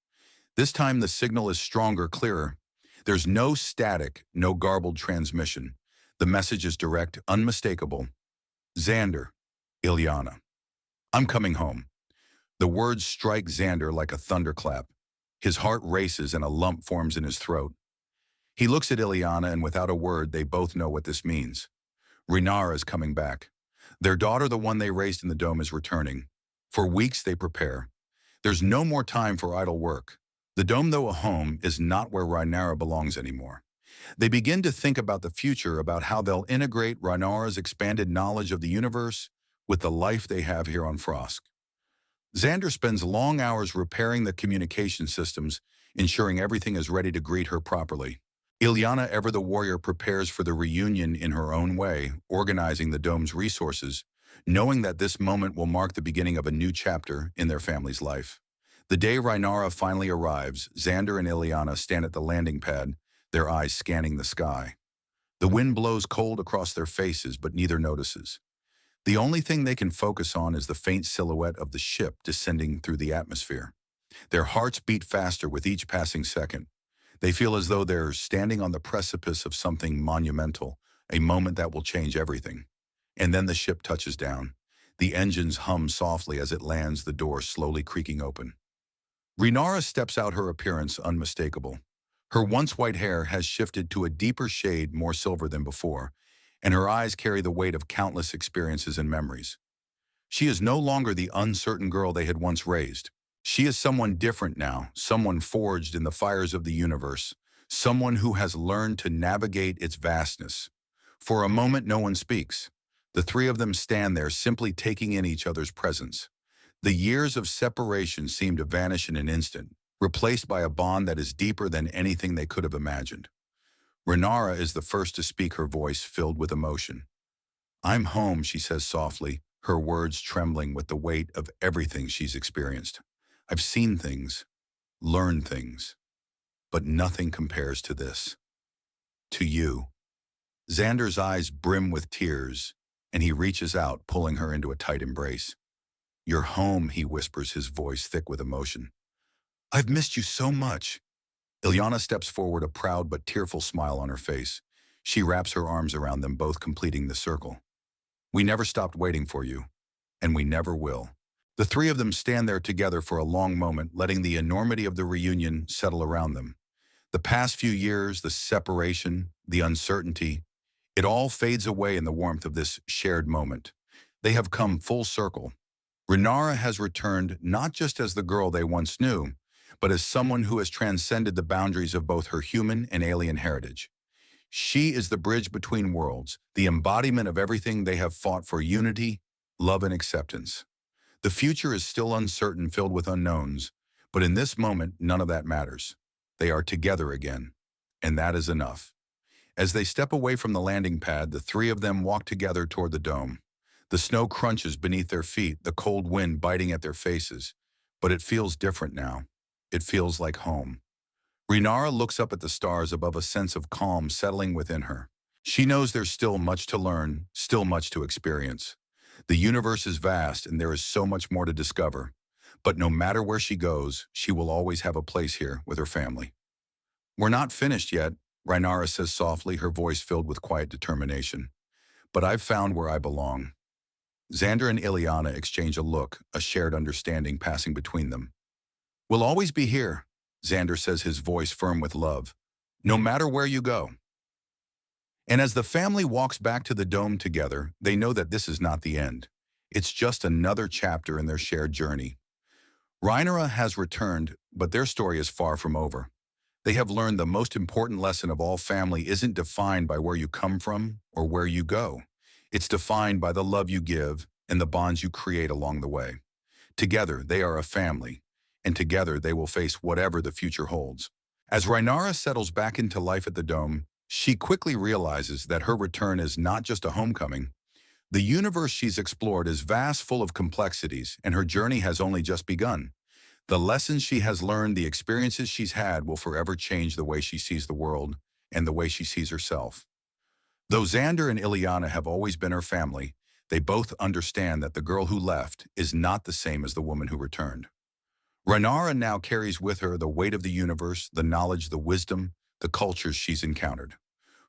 This time the signal is stronger, clearer. There's no static, no garbled transmission. The message is direct, unmistakable. Xander, Ilyana. I'm coming home. The words strike Xander like a thunderclap. His heart races and a lump forms in his throat. He looks at Ilyana, and without a word, they both know what this means. Rynara is coming back. Their daughter, the one they raised in the dome, is returning. For weeks they prepare. There's no more time for idle work. The dome, though a home, is not where Rynara belongs anymore. They begin to think about the future, about how they'll integrate Rynara's expanded knowledge of the universe with the life they have here on Frosk. Xander spends long hours repairing the communication systems, ensuring everything is ready to greet her properly. Ilyana, ever the warrior, prepares for the reunion in her own way, organizing the dome's resources, knowing that this moment will mark the beginning of a new chapter in their family's life. The day Rynara finally arrives, Xander and Ilyana stand at the landing pad, their eyes scanning the sky. The wind blows cold across their faces, but neither notices. The only thing they can focus on is the faint silhouette of the ship descending through the atmosphere. Their hearts beat faster with each passing second. They feel as though they're standing on the precipice of something monumental, a moment that will change everything. And then the ship touches down. The engines hum softly as it lands, the door slowly creaking open. Rynara steps out, her appearance unmistakable. Her once white hair has shifted to a deeper shade, more silver than before, and her eyes carry the weight of countless experiences and memories. She is no longer the uncertain girl they had once raised. She is someone different now, someone forged in the fires of the universe, someone who has learned to navigate its vastness. For a moment, no one speaks. The three of them stand there, simply taking in each other's presence. The years of separation seem to vanish in an instant, replaced by a bond that is deeper than anything they could have imagined. Rynara is the first to speak, her voice filled with emotion. "I'm home," she says softly, her words trembling with the weight of everything she's experienced. "I've seen things, learned things, but nothing compares to this. To you." Xander's eyes brim with tears, and he reaches out, pulling her into a tight embrace. "You're home," he whispers, his voice thick with emotion. "I've missed you so much." Ilyana steps forward, a proud but tearful smile on her face. She wraps her arms around them, both completing the circle. "We never stopped waiting for you, and we never will." The three of them stand there together for a long moment, letting the enormity of the reunion settle around them. The past few years, the separation, the uncertainty, it all fades away in the warmth of this shared moment. They have come full circle. Rynara has returned not just as the girl they once knew, but as someone who has transcended the boundaries of both her human and alien heritage. She is the bridge between worlds, the embodiment of everything they have fought for: unity, love, and acceptance. The future is still uncertain, filled with unknowns, but in this moment, none of that matters. They are together again, and that is enough. As they step away from the landing pad, the three of them walk together toward the dome. The snow crunches beneath their feet, the cold wind biting at their faces, but it feels different now. It feels like home. Rynara looks up at the stars above, a sense of calm settling within her. She knows there's still much to learn, still much to experience. The universe is vast, and there is so much more to discover. But no matter where she goes, she will always have a place here with her family. "We're not finished yet," Rynara says softly, her voice filled with quiet determination. "But I've found where I belong." Xander and Ilyana exchange a look, a shared understanding passing between them. "We'll always be here," Xander says, his voice firm with love, "no matter where you go." And as the family walks back to the dome together, they know that this is not the end. It's just another chapter in their shared journey. Rynara has returned, but their story is far from over. They have learned the most important lesson of all: family isn't defined by where you come from or where you go. It's defined by the love you give and the bonds you create along the way. Together, they are a family, and together they will face whatever the future holds. As Rynara settles back into life at the dome, she quickly realizes that her return is not just a homecoming. The universe she's explored is vast, full of complexities, and her journey has only just begun. The lessons she has learned, the experiences she's had, will forever change the way she sees the world and the way she sees herself. Though Xander and Ilyana have always been her family, they both understand that the girl who left is not the same as the woman who returned. Rynara now carries with her the weight of the universe, the knowledge, the wisdom, the cultures she's encountered.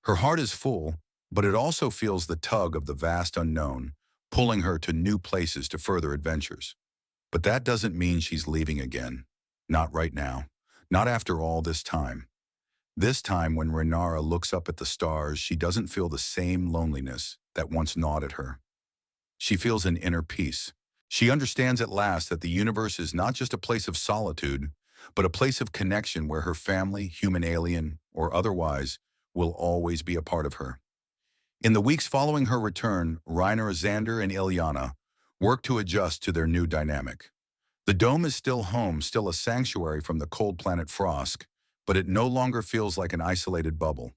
Her heart is full, but it also feels the tug of the vast unknown, pulling her to new places to further adventures. But that doesn't mean she's leaving again. Not right now. Not after all this time. This time when Rynara looks up at the stars, she doesn't feel the same loneliness that once gnawed at her. She feels an inner peace. She understands at last that the universe is not just a place of solitude, but a place of connection where her family, human alien or otherwise, will always be a part of her. In the weeks following her return, Rynara, Xander, and Ilyana work to adjust to their new dynamic. The dome is still home, still a sanctuary from the cold planet Frosk, but it no longer feels like an isolated bubble.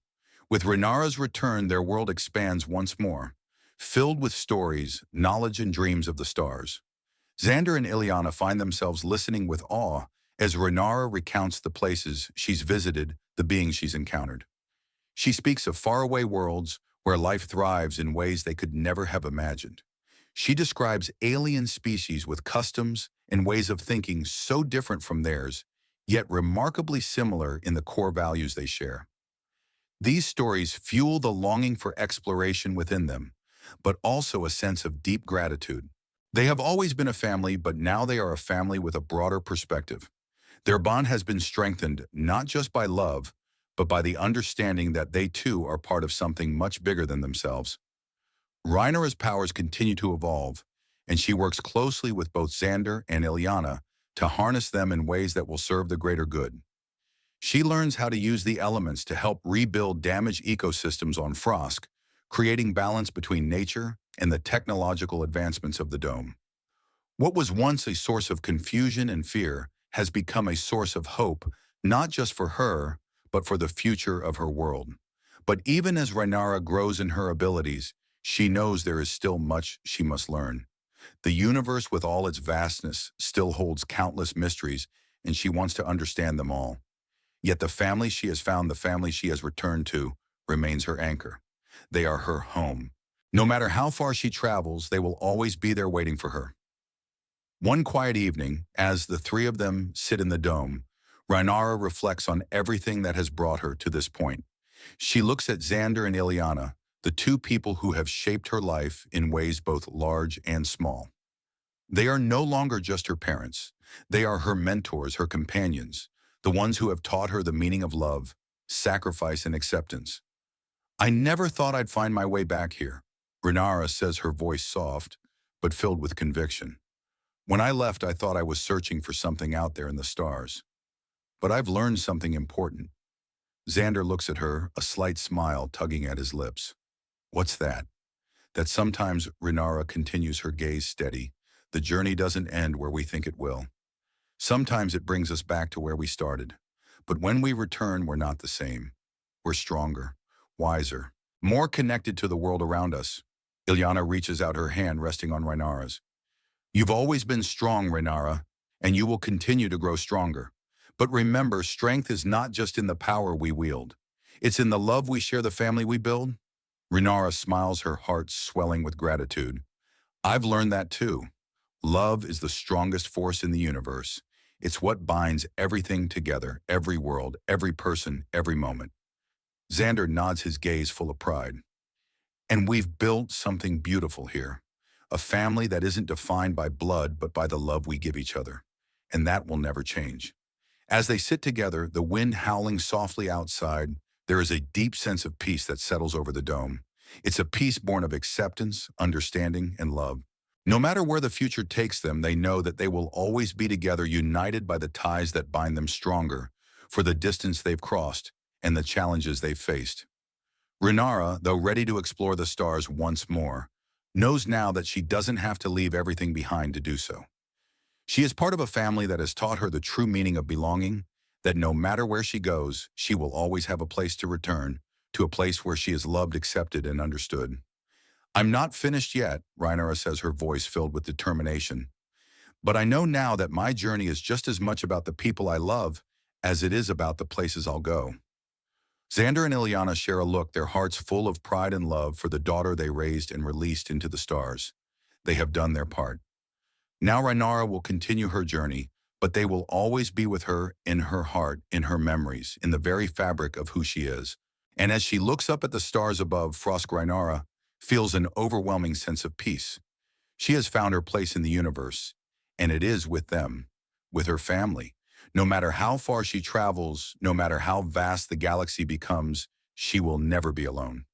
With Rynara's return, their world expands once more, filled with stories, knowledge, and dreams of the stars. Xander and Ilyana find themselves listening with awe as Rynara recounts the places she's visited, the beings she's encountered. She speaks of faraway worlds where life thrives in ways they could never have imagined. She describes alien species with customs and ways of thinking so different from theirs, yet remarkably similar in the core values they share. These stories fuel the longing for exploration within them, but also a sense of deep gratitude. They have always been a family, but now they are a family with a broader perspective. Their bond has been strengthened not just by love, but by the understanding that they too are part of something much bigger than themselves. Rynara's powers continue to evolve, and she works closely with both Xander and Ilyana to harness them in ways that will serve the greater good. She learns how to use the elements to help rebuild damaged ecosystems on Frosk, creating balance between nature and the technological advancements of the dome. What was once a source of confusion and fear has become a source of hope, not just for her, but for the future of her world. But even as Rynara grows in her abilities, she knows there is still much she must learn. The universe with all its vastness still holds countless mysteries, and she wants to understand them all. Yet the family she has found, the family she has returned to, remains her anchor. They are her home. No matter how far she travels, they will always be there waiting for her. One quiet evening, as the three of them sit in the dome, Rynara reflects on everything that has brought her to this point. She looks at Xander and Ilyana, the two people who have shaped her life in ways both large and small. They are no longer just her parents. They are her mentors, her companions, the ones who have taught her the meaning of love, sacrifice, and acceptance. I never thought I'd find my way back here, Rynara says, her voice soft, but filled with conviction. When I left, I thought I was searching for something out there in the stars. But I've learned something important. Xander looks at her, a slight smile tugging at his lips. What's that? That sometimes, Rynara continues, her gaze steady, the journey doesn't end where we think it will. Sometimes it brings us back to where we started. But when we return, we're not the same. We're stronger, wiser, more connected to the world around us. Ilyana reaches out her hand, resting on Rynara's. You've always been strong, Rynara, and you will continue to grow stronger. But remember, strength is not just in the power we wield. It's in the love we share, the family we build. Rynara smiles, her heart swelling with gratitude. I've learned that too. Love is the strongest force in the universe. It's what binds everything together, every world, every person, every moment. Xander nods, his gaze full of pride. And we've built something beautiful here. A family that isn't defined by blood, but by the love we give each other. And that will never change. As they sit together, the wind howling softly outside, there is a deep sense of peace that settles over the dome. It's a peace born of acceptance, understanding, and love. No matter where the future takes them, they know that they will always be together, united by the ties that bind them, stronger for the distance they've crossed and the challenges they've faced. Rynara, though ready to explore the stars once more, knows now that she doesn't have to leave everything behind to do so. She is part of a family that has taught her the true meaning of belonging, that no matter where she goes, she will always have a place to return, to a place where she is loved, accepted, and understood. I'm not finished yet, Rynara says, her voice filled with determination. But I know now that my journey is just as much about the people I love as it is about the places I'll go. Xander and Ilyana share a look, their hearts full of pride and love for the daughter they raised and released into the stars. They have done their part. Now Rynara will continue her journey, but they will always be with her in her heart, in her memories, in the very fabric of who she is. And as she looks up at the stars above, Frosk Rynara feels an overwhelming sense of peace. She has found her place in the universe, and it is with them, with her family. No matter how far she travels, no matter how vast the galaxy becomes, she will never be alone.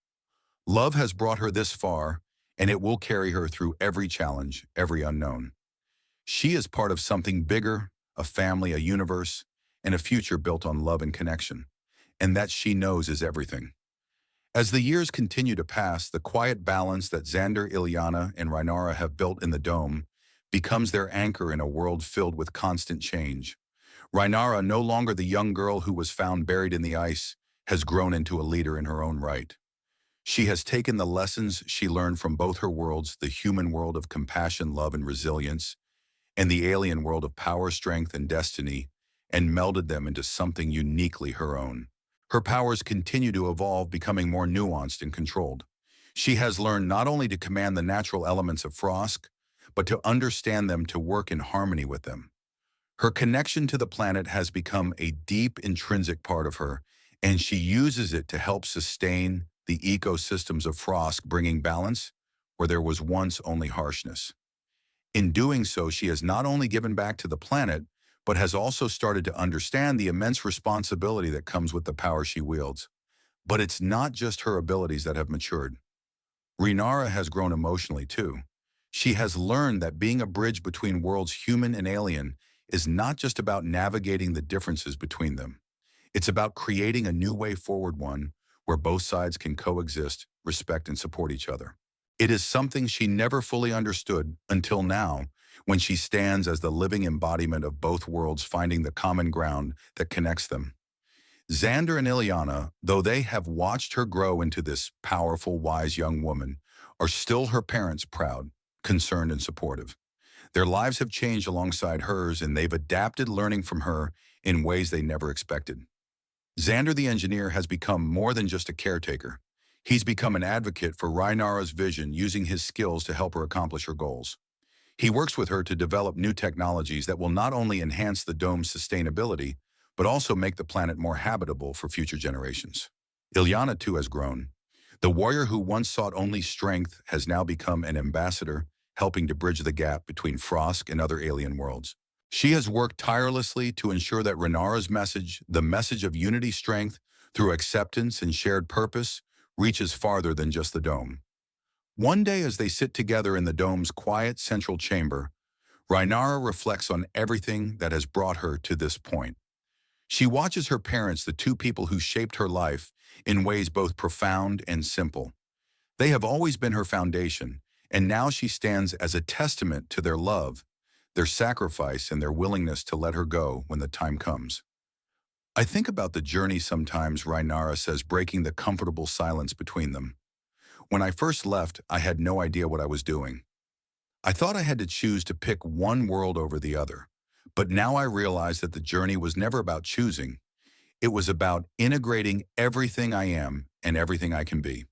Love has brought her this far, and it will carry her through every challenge, every unknown. She is part of something bigger, a family, a universe, and a future built on love and connection. And that she knows is everything. As the years continue to pass, the quiet balance that Xander, Ilyana, and Rynara have built in the dome becomes their anchor in a world filled with constant change. Rynara, no longer the young girl who was found buried in the ice, has grown into a leader in her own right. She has taken the lessons she learned from both her worlds, the human world of compassion, love, and resilience, and the alien world of power, strength, and destiny, and melded them into something uniquely her own. Her powers continue to evolve, becoming more nuanced and controlled. She has learned not only to command the natural elements of Frosk, but to understand them, to work in harmony with them. Her connection to the planet has become a deep, intrinsic part of her, and she uses it to help sustain the ecosystems of Frosk, bringing balance where there was once only harshness. In doing so, she has not only given back to the planet, but has also started to understand the immense responsibility that comes with the power she wields. But it's not just her abilities that have matured. Rynara has grown emotionally too. She has learned that being a bridge between worlds human and alien is not just about navigating the differences between them. It's about creating a new way forward, one where both sides can coexist, respect, and support each other. It is something she never fully understood until now, when she stands as the living embodiment of both worlds, finding the common ground that connects them. Xander and Ilyana, though they have watched her grow into this powerful, wise young woman, are still her parents, proud, concerned, and supportive. Their lives have changed alongside hers, and they've adapted, learning from her in ways they never expected. Xander the engineer has become more than just a caretaker. He's become an advocate for Rynara's vision, using his skills to help her accomplish her goals. He works with her to develop new technologies that will not only enhance the dome's sustainability, but also make the planet more habitable for future generations. Ilyana too has grown. The warrior who once sought only strength has now become an ambassador, helping to bridge the gap between Frosk and other alien worlds. She has worked tirelessly to ensure that Rynara's message, the message of unity, strength, through acceptance and shared purpose, reaches farther than just the dome. One day, as they sit together in the dome's quiet central chamber, Rynara reflects on everything that has brought her to this point. She watches her parents, the two people who shaped her life, in ways both profound and simple. They have always been her foundation, and now she stands as a testament to their love, their sacrifice, and their willingness to let her go when the time comes. I think about the journey sometimes, Rynara says, breaking the comfortable silence between them. When I first left, I had no idea what I was doing. I thought I had to choose to pick one world over the other. But now I realize that the journey was never about choosing. It was about integrating everything I am and everything I can be.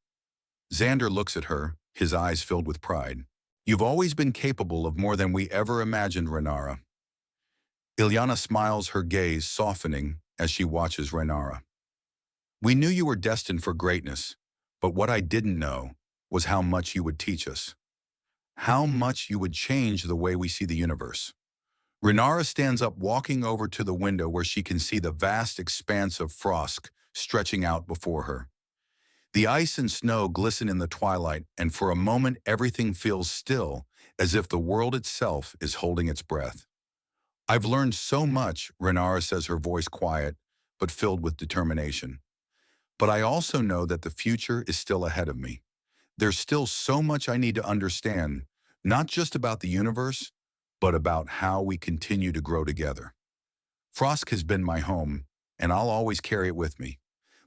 Xander looks at her, his eyes filled with pride. You've always been capable of more than we ever imagined, Rynara. Ilyana smiles, her gaze softening as she watches Rynara. We knew you were destined for greatness, but what I didn't know was how much you would teach us. How much you would change the way we see the universe. Rynara stands up, walking over to the window where she can see the vast expanse of Frosk stretching out before her. The ice and snow glisten in the twilight, and for a moment everything feels still, as if the world itself is holding its breath. I've learned so much, Rynara says, her voice quiet, but filled with determination. But I also know that the future is still ahead of me. There's still so much I need to understand, not just about the universe, but about how we continue to grow together. Frosk has been my home, and I'll always carry it with me.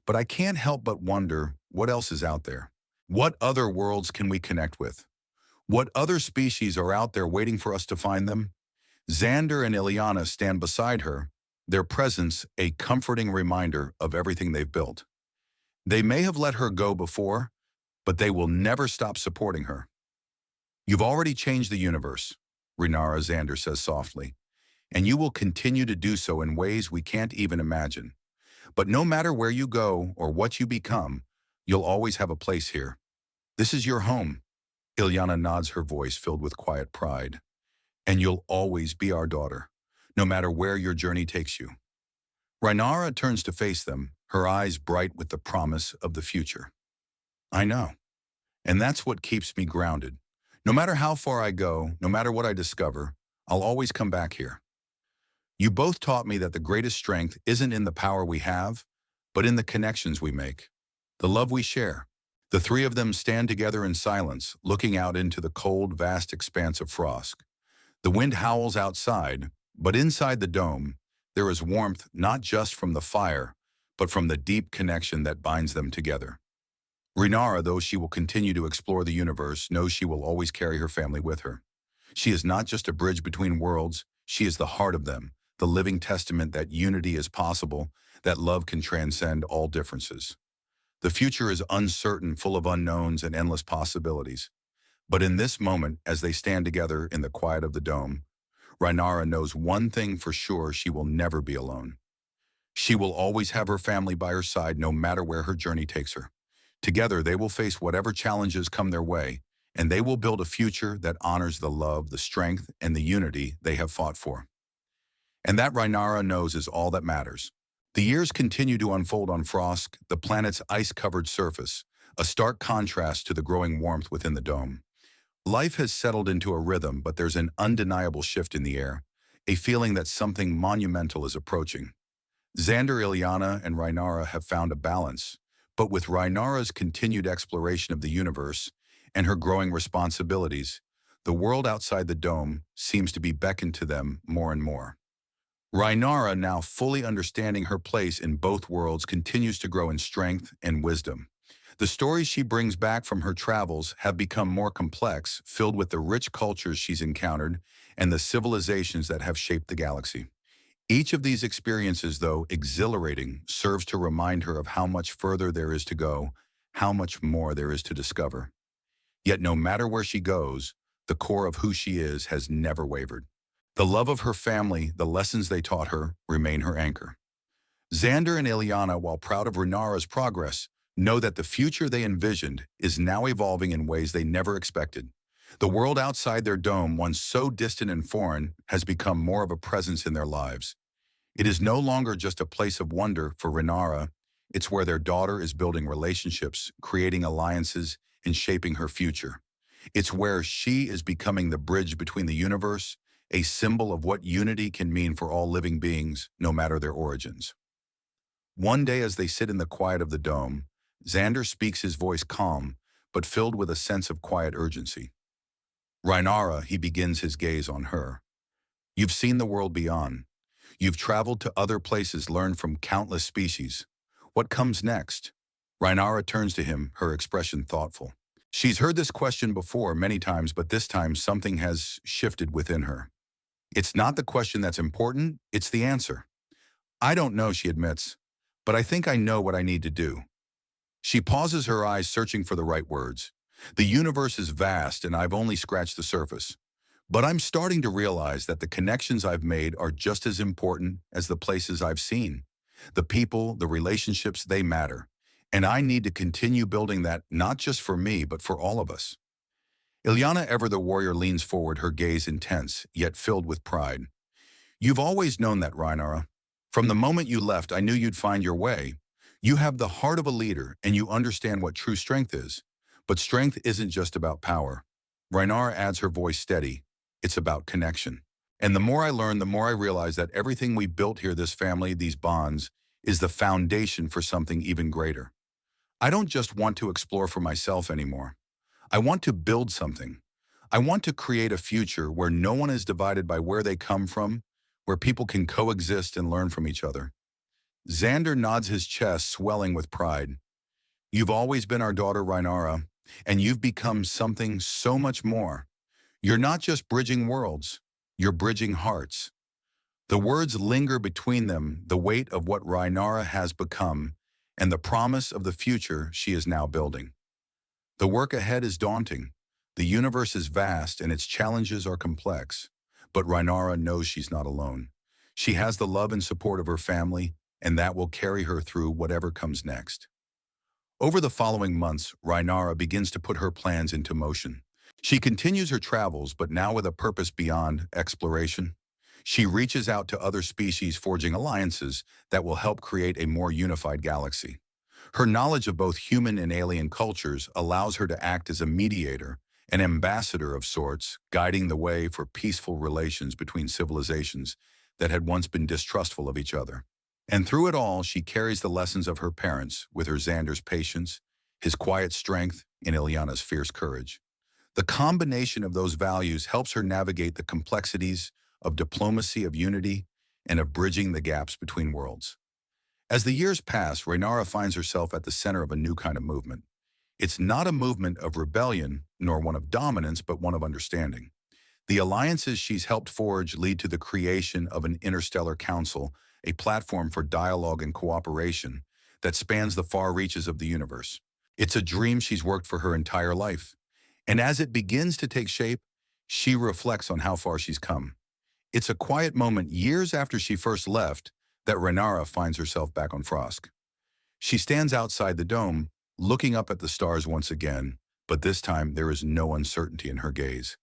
But I can't help but wonder what else is out there. What other worlds can we connect with? What other species are out there waiting for us to find them? Xander and Ilyana stand beside her, their presence a comforting reminder of everything they've built. They may have let her go before, but they will never stop supporting her. You've already changed the universe, Rynara, Xander says softly. and you will continue to do so in ways we can't even imagine. But no matter where you go or what you become, you'll always have a place here. This is your home. Ilyana nods, her voice filled with quiet pride. And you'll always be our daughter, no matter where your journey takes you. Rynara turns to face them, her eyes bright with the promise of the future. I know. And that's what keeps me grounded. No matter how far I go, no matter what I discover, I'll always come back here. You both taught me that the greatest strength isn't in the power we have, but in the connections we make, the love we share. The three of them stand together in silence, looking out into the cold, vast expanse of Frosk. The wind howls outside, but inside the dome, there is warmth not just from the fire, but from the deep connection that binds them together. Rynara, though she will continue to explore the universe, knows she will always carry her family with her. She is not just a bridge between worlds, she is the heart of them, the living testament that unity is possible, that love can transcend all differences. The future is uncertain, full of unknowns and endless possibilities. But in this moment, as they stand together in the quiet of the dome, Rynara knows one thing for sure: she will never be alone. She will always have her family by her side, no matter where her journey takes her. Together, they will face whatever challenges come their way, and they will build a future that honors the love, the strength, and the unity they have fought for. And that, Rynara knows, is all that matters. The years continue to unfold on Frosk, the planet's ice-covered surface, a stark contrast to the growing warmth within the dome. Life has settled into a rhythm, but there's an undeniable shift in the air, a feeling that something monumental is approaching. Xander, Ilyana, and Rynara have found a balance, but with Rynara's continued exploration of the universe and her growing responsibilities, the world outside the dome seems to be beckoned to them more and more. Rynara, now fully understanding her place in both worlds, continues to grow in strength and wisdom. The stories she brings back from her travels have become more complex, filled with the rich cultures she's encountered and the civilizations that have shaped the galaxy. Each of these experiences, though exhilarating, serves to remind her of how much further there is to go, how much more there is to discover. Yet no matter where she goes, the core of who she is has never wavered. The love of her family, the lessons they taught her, remain her anchor. Xander and Ilyana, while proud of Rynara's progress, know that the future they envisioned is now evolving in ways they never expected. The world outside their dome, once so distant and foreign, has become more of a presence in their lives. It is no longer just a place of wonder for Rynara, it's where their daughter is building relationships, creating alliances, and shaping her future. It's where she is becoming the bridge between the universe, a symbol of what unity can mean for all living beings, no matter their origins. One day, as they sit in the quiet of the dome, Xander speaks, his voice calm, but filled with a sense of quiet urgency. Rynara, he begins, his gaze on her. You've seen the world beyond. You've traveled to other places, learned from countless species. What comes next? Rynara turns to him, her expression thoughtful. She's heard this question before many times, but this time something has shifted within her. It's not the question that's important, it's the answer. I don't know, she admits, but I think I know what I need to do. She pauses, her eyes searching for the right words. The universe is vast and I've only scratched the surface. But I'm starting to realize that the connections I've made are just as important as the places I've seen. The people, the relationships, they matter. And I need to continue building that, not just for me, but for all of us. Ilyana, ever the warrior, leans forward, her gaze intense, yet filled with pride. You've always known that, Rynara. From the moment you left, I knew you'd find your way. You have the heart of a leader, and you understand what true strength is. But strength isn't just about power. Rynara adds, her voice steady. It's about connection. And the more I learn, the more I realize that everything we built here, this family, these bonds, is the foundation for something even greater. I don't just want to explore for myself anymore. I want to build something. I want to create a future where no one is divided by where they come from, where people can coexist and learn from each other. Xander nods, his chest swelling with pride. You've always been our daughter, Rynara, and you've become something so much more. You're not just bridging worlds, you're bridging hearts. The words linger between them, the weight of what Rynara has become and the promise of the future she is now building. The work ahead is daunting. The universe is vast and its challenges are complex. But Rynara knows she's not alone. She has the love and support of her family, and that will carry her through whatever comes next. Over the following months, Rynara begins to put her plans into motion. She continues her travels, but now with a purpose beyond exploration. She reaches out to other species, forging alliances that will help create a more unified galaxy. Her knowledge of both human and alien cultures allows her to act as a mediator, an ambassador of sorts, guiding the way for peaceful relations between civilizations that had once been distrustful of each other. And through it all, she carries the lessons of her parents with her Xander's patience, his quiet strength, and Ilyana's fierce courage. The combination of those values helps her navigate the complexities of diplomacy, of unity, and of bridging the gaps between worlds. As the years pass, Rynara finds herself at the center of a new kind of movement. It's not a movement of rebellion, nor one of dominance, but one of understanding. The alliances she's helped forge lead to the creation of an interstellar council, a platform for dialogue and cooperation that spans the far reaches of the universe. It's a dream she's worked for her entire life. And as it begins to take shape, she reflects on how far she's come. It's a quiet moment years after she first left that Rynara finds herself back on Frosk. She stands outside the dome, looking up at the stars once again, but this time there is no uncertainty in her gaze.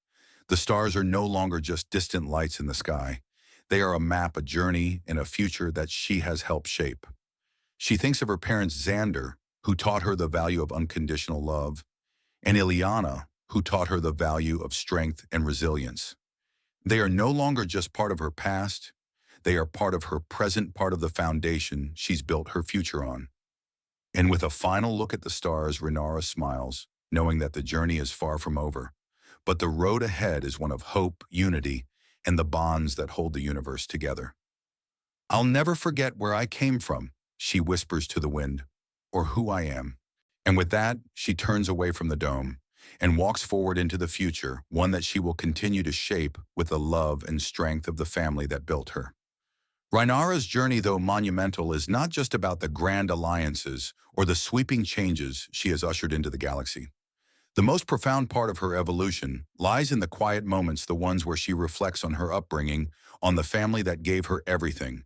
The stars are no longer just distant lights in the sky. They are a map, a journey, and a future that she has helped shape. She thinks of her parents Xander, who taught her the value of unconditional love, and Ilyana, who taught her the value of strength and resilience. They are no longer just part of her past. They are part of her present, part of the foundation she's built her future on. And with a final look at the stars, Rynara smiles, knowing that the journey is far from over. But the road ahead is one of hope, unity, and the bonds that hold the universe together. "I'll never forget where I came from," she whispers to the wind, "or who I am." And with that, she turns away from the dome and walks forward into the future, one that she will continue to shape with the love and strength of the family that built her. Rynara's journey, though monumental, is not just about the grand alliances or the sweeping changes she has ushered into the galaxy. The most profound part of her evolution lies in the quiet moments, the ones where she reflects on her upbringing, on the family that gave her everything,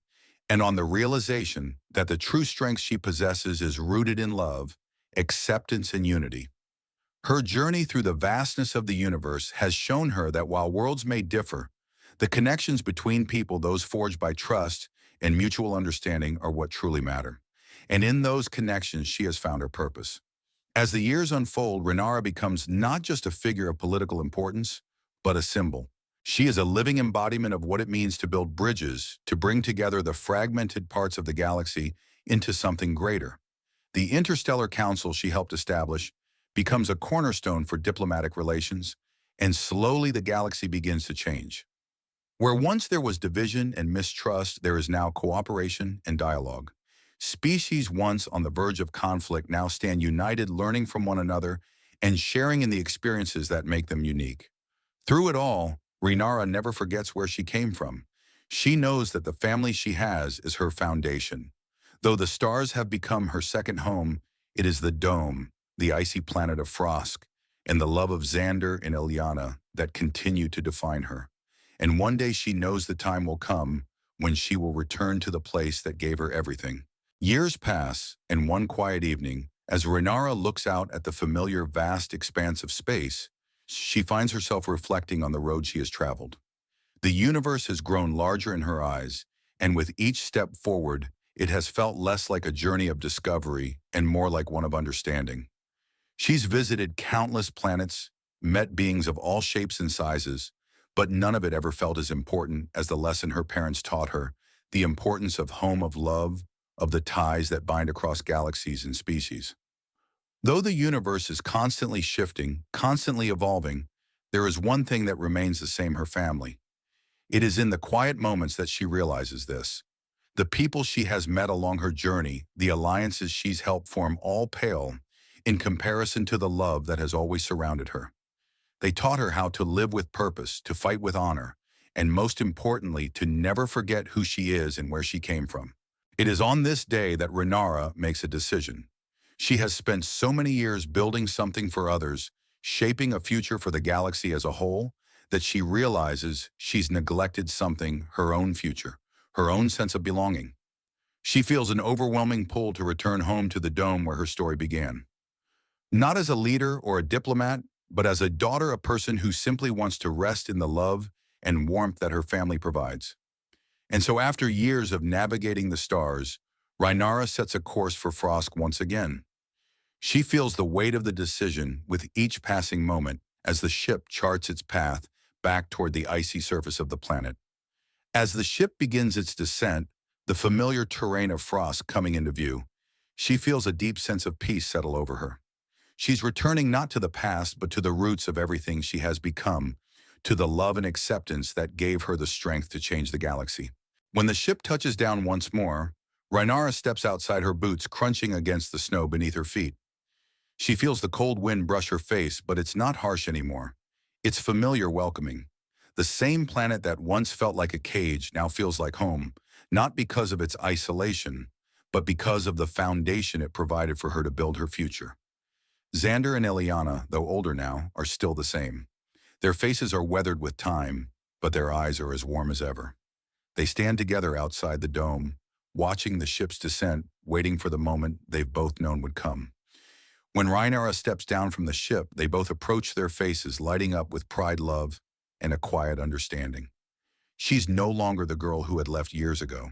and on the realization that the true strength she possesses is rooted in love, acceptance, and unity. Her journey through the vastness of the universe has shown her that while worlds may differ, the connections between people, those forged by trust and mutual understanding, are what truly matter. And in those connections, she has found her purpose. As the years unfold, Rynara becomes not just a figure of political importance, but a symbol. She is a living embodiment of what it means to build bridges, to bring together the fragmented parts of the galaxy into something greater. The interstellar council she helped establish becomes a cornerstone for diplomatic relations, and slowly the galaxy begins to change. Where once there was division and mistrust, there is now cooperation and dialogue. Species once on the verge of conflict now stand united, learning from one another and sharing in the experiences that make them unique. Through it all, Rynara never forgets where she came from. She knows that the family she has is her foundation. Though the stars have become her second home, it is the dome, the icy planet of Frosk, and the love of Xander and Ilyana that continue to define her. And one day she knows the time will come when she will return to the place that gave her everything. Years pass, and one quiet evening, as Rynara looks out at the familiar vast expanse of space, she finds herself reflecting on the road she has traveled. The universe has grown larger in her eyes, and with each step forward, it has felt less like a journey of discovery and more like one of understanding. She's visited countless planets, met beings of all shapes and sizes, but none of it ever felt as important as the lesson her parents taught her, the importance of home, of love, of the ties that bind across galaxies and species. Though the universe is constantly shifting, constantly evolving, there is one thing that remains the same: her family. It is in the quiet moments that she realizes this. The people she has met along her journey, the alliances she's helped form, all pale in comparison to the love that has always surrounded her. They taught her how to live with purpose, to fight with honor, and most importantly, to never forget who she is and where she came from. It is on this day that Rynara makes a decision. She has spent so many years building something for others, shaping a future for the galaxy as a whole, that she realizes she's neglected something, her own future, her own sense of belonging. She feels an overwhelming pull to return home to the dome where her story began. Not as a leader or a diplomat, but as a daughter, a person who simply wants to rest in the love and warmth that her family provides. And so after years of navigating the stars, Rynara sets a course for Frosk once again. She feels the weight of the decision with each passing moment as the ship charts its path back toward the icy surface of the planet. As the ship begins its descent, the familiar terrain of Frosk coming into view, she feels a deep sense of peace settle over her. She's returning not to the past, but to the roots of everything she has become, to the love and acceptance that gave her the strength to change the galaxy. When the ship touches down once more, Rynara steps outside her boots, crunching against the snow beneath her feet. She feels the cold wind brush her face, but it's not harsh anymore. It's familiar, welcoming. The same planet that once felt like a cage now feels like home, not because of its isolation, but because of the foundation it provided for her to build her future. Xander and Ilyana, though older now, are still the same. Their faces are weathered with time, but their eyes are as warm as ever. They stand together outside the dome, watching the ship's descent, waiting for the moment they've both known would come. When Rynara steps down from the ship, they both approach, their faces lighting up with pride, love, and a quiet understanding. She's no longer the girl who had left years ago.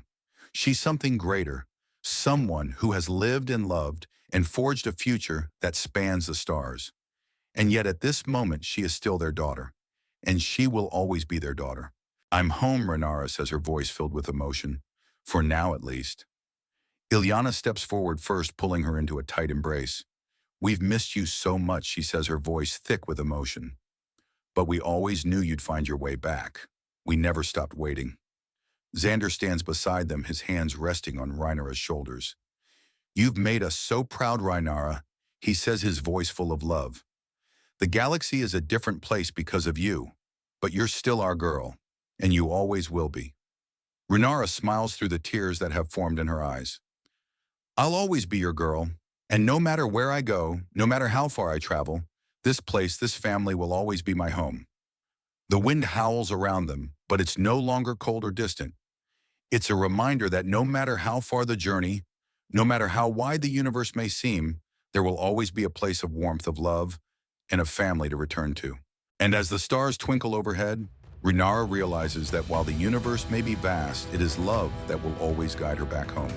She's something greater, someone who has lived and loved and forged a future that spans the stars. And yet at this moment, she is still their daughter, and she will always be their daughter. "I'm home," Rynara says, her voice filled with emotion. "For now, at least." Ilyana steps forward first, pulling her into a tight embrace. "We've missed you so much," she says, her voice thick with emotion. "But we always knew you'd find your way back. We never stopped waiting." Xander stands beside them, his hands resting on Rynara's shoulders. "You've made us so proud, Rynara," he says, his voice full of love. "The galaxy is a different place because of you, but you're still our girl, and you always will be." Rynara smiles through the tears that have formed in her eyes. "I'll always be your girl, and no matter where I go, no matter how far I travel, this place, this family will always be my home." The wind howls around them, but it's no longer cold or distant. It's a reminder that no matter how far the journey, no matter how wide the universe may seem, there will always be a place of warmth, of love, and a family to return to. And as the stars twinkle overhead, Rynara realizes that while the universe may be vast, it is love that will always guide her back home.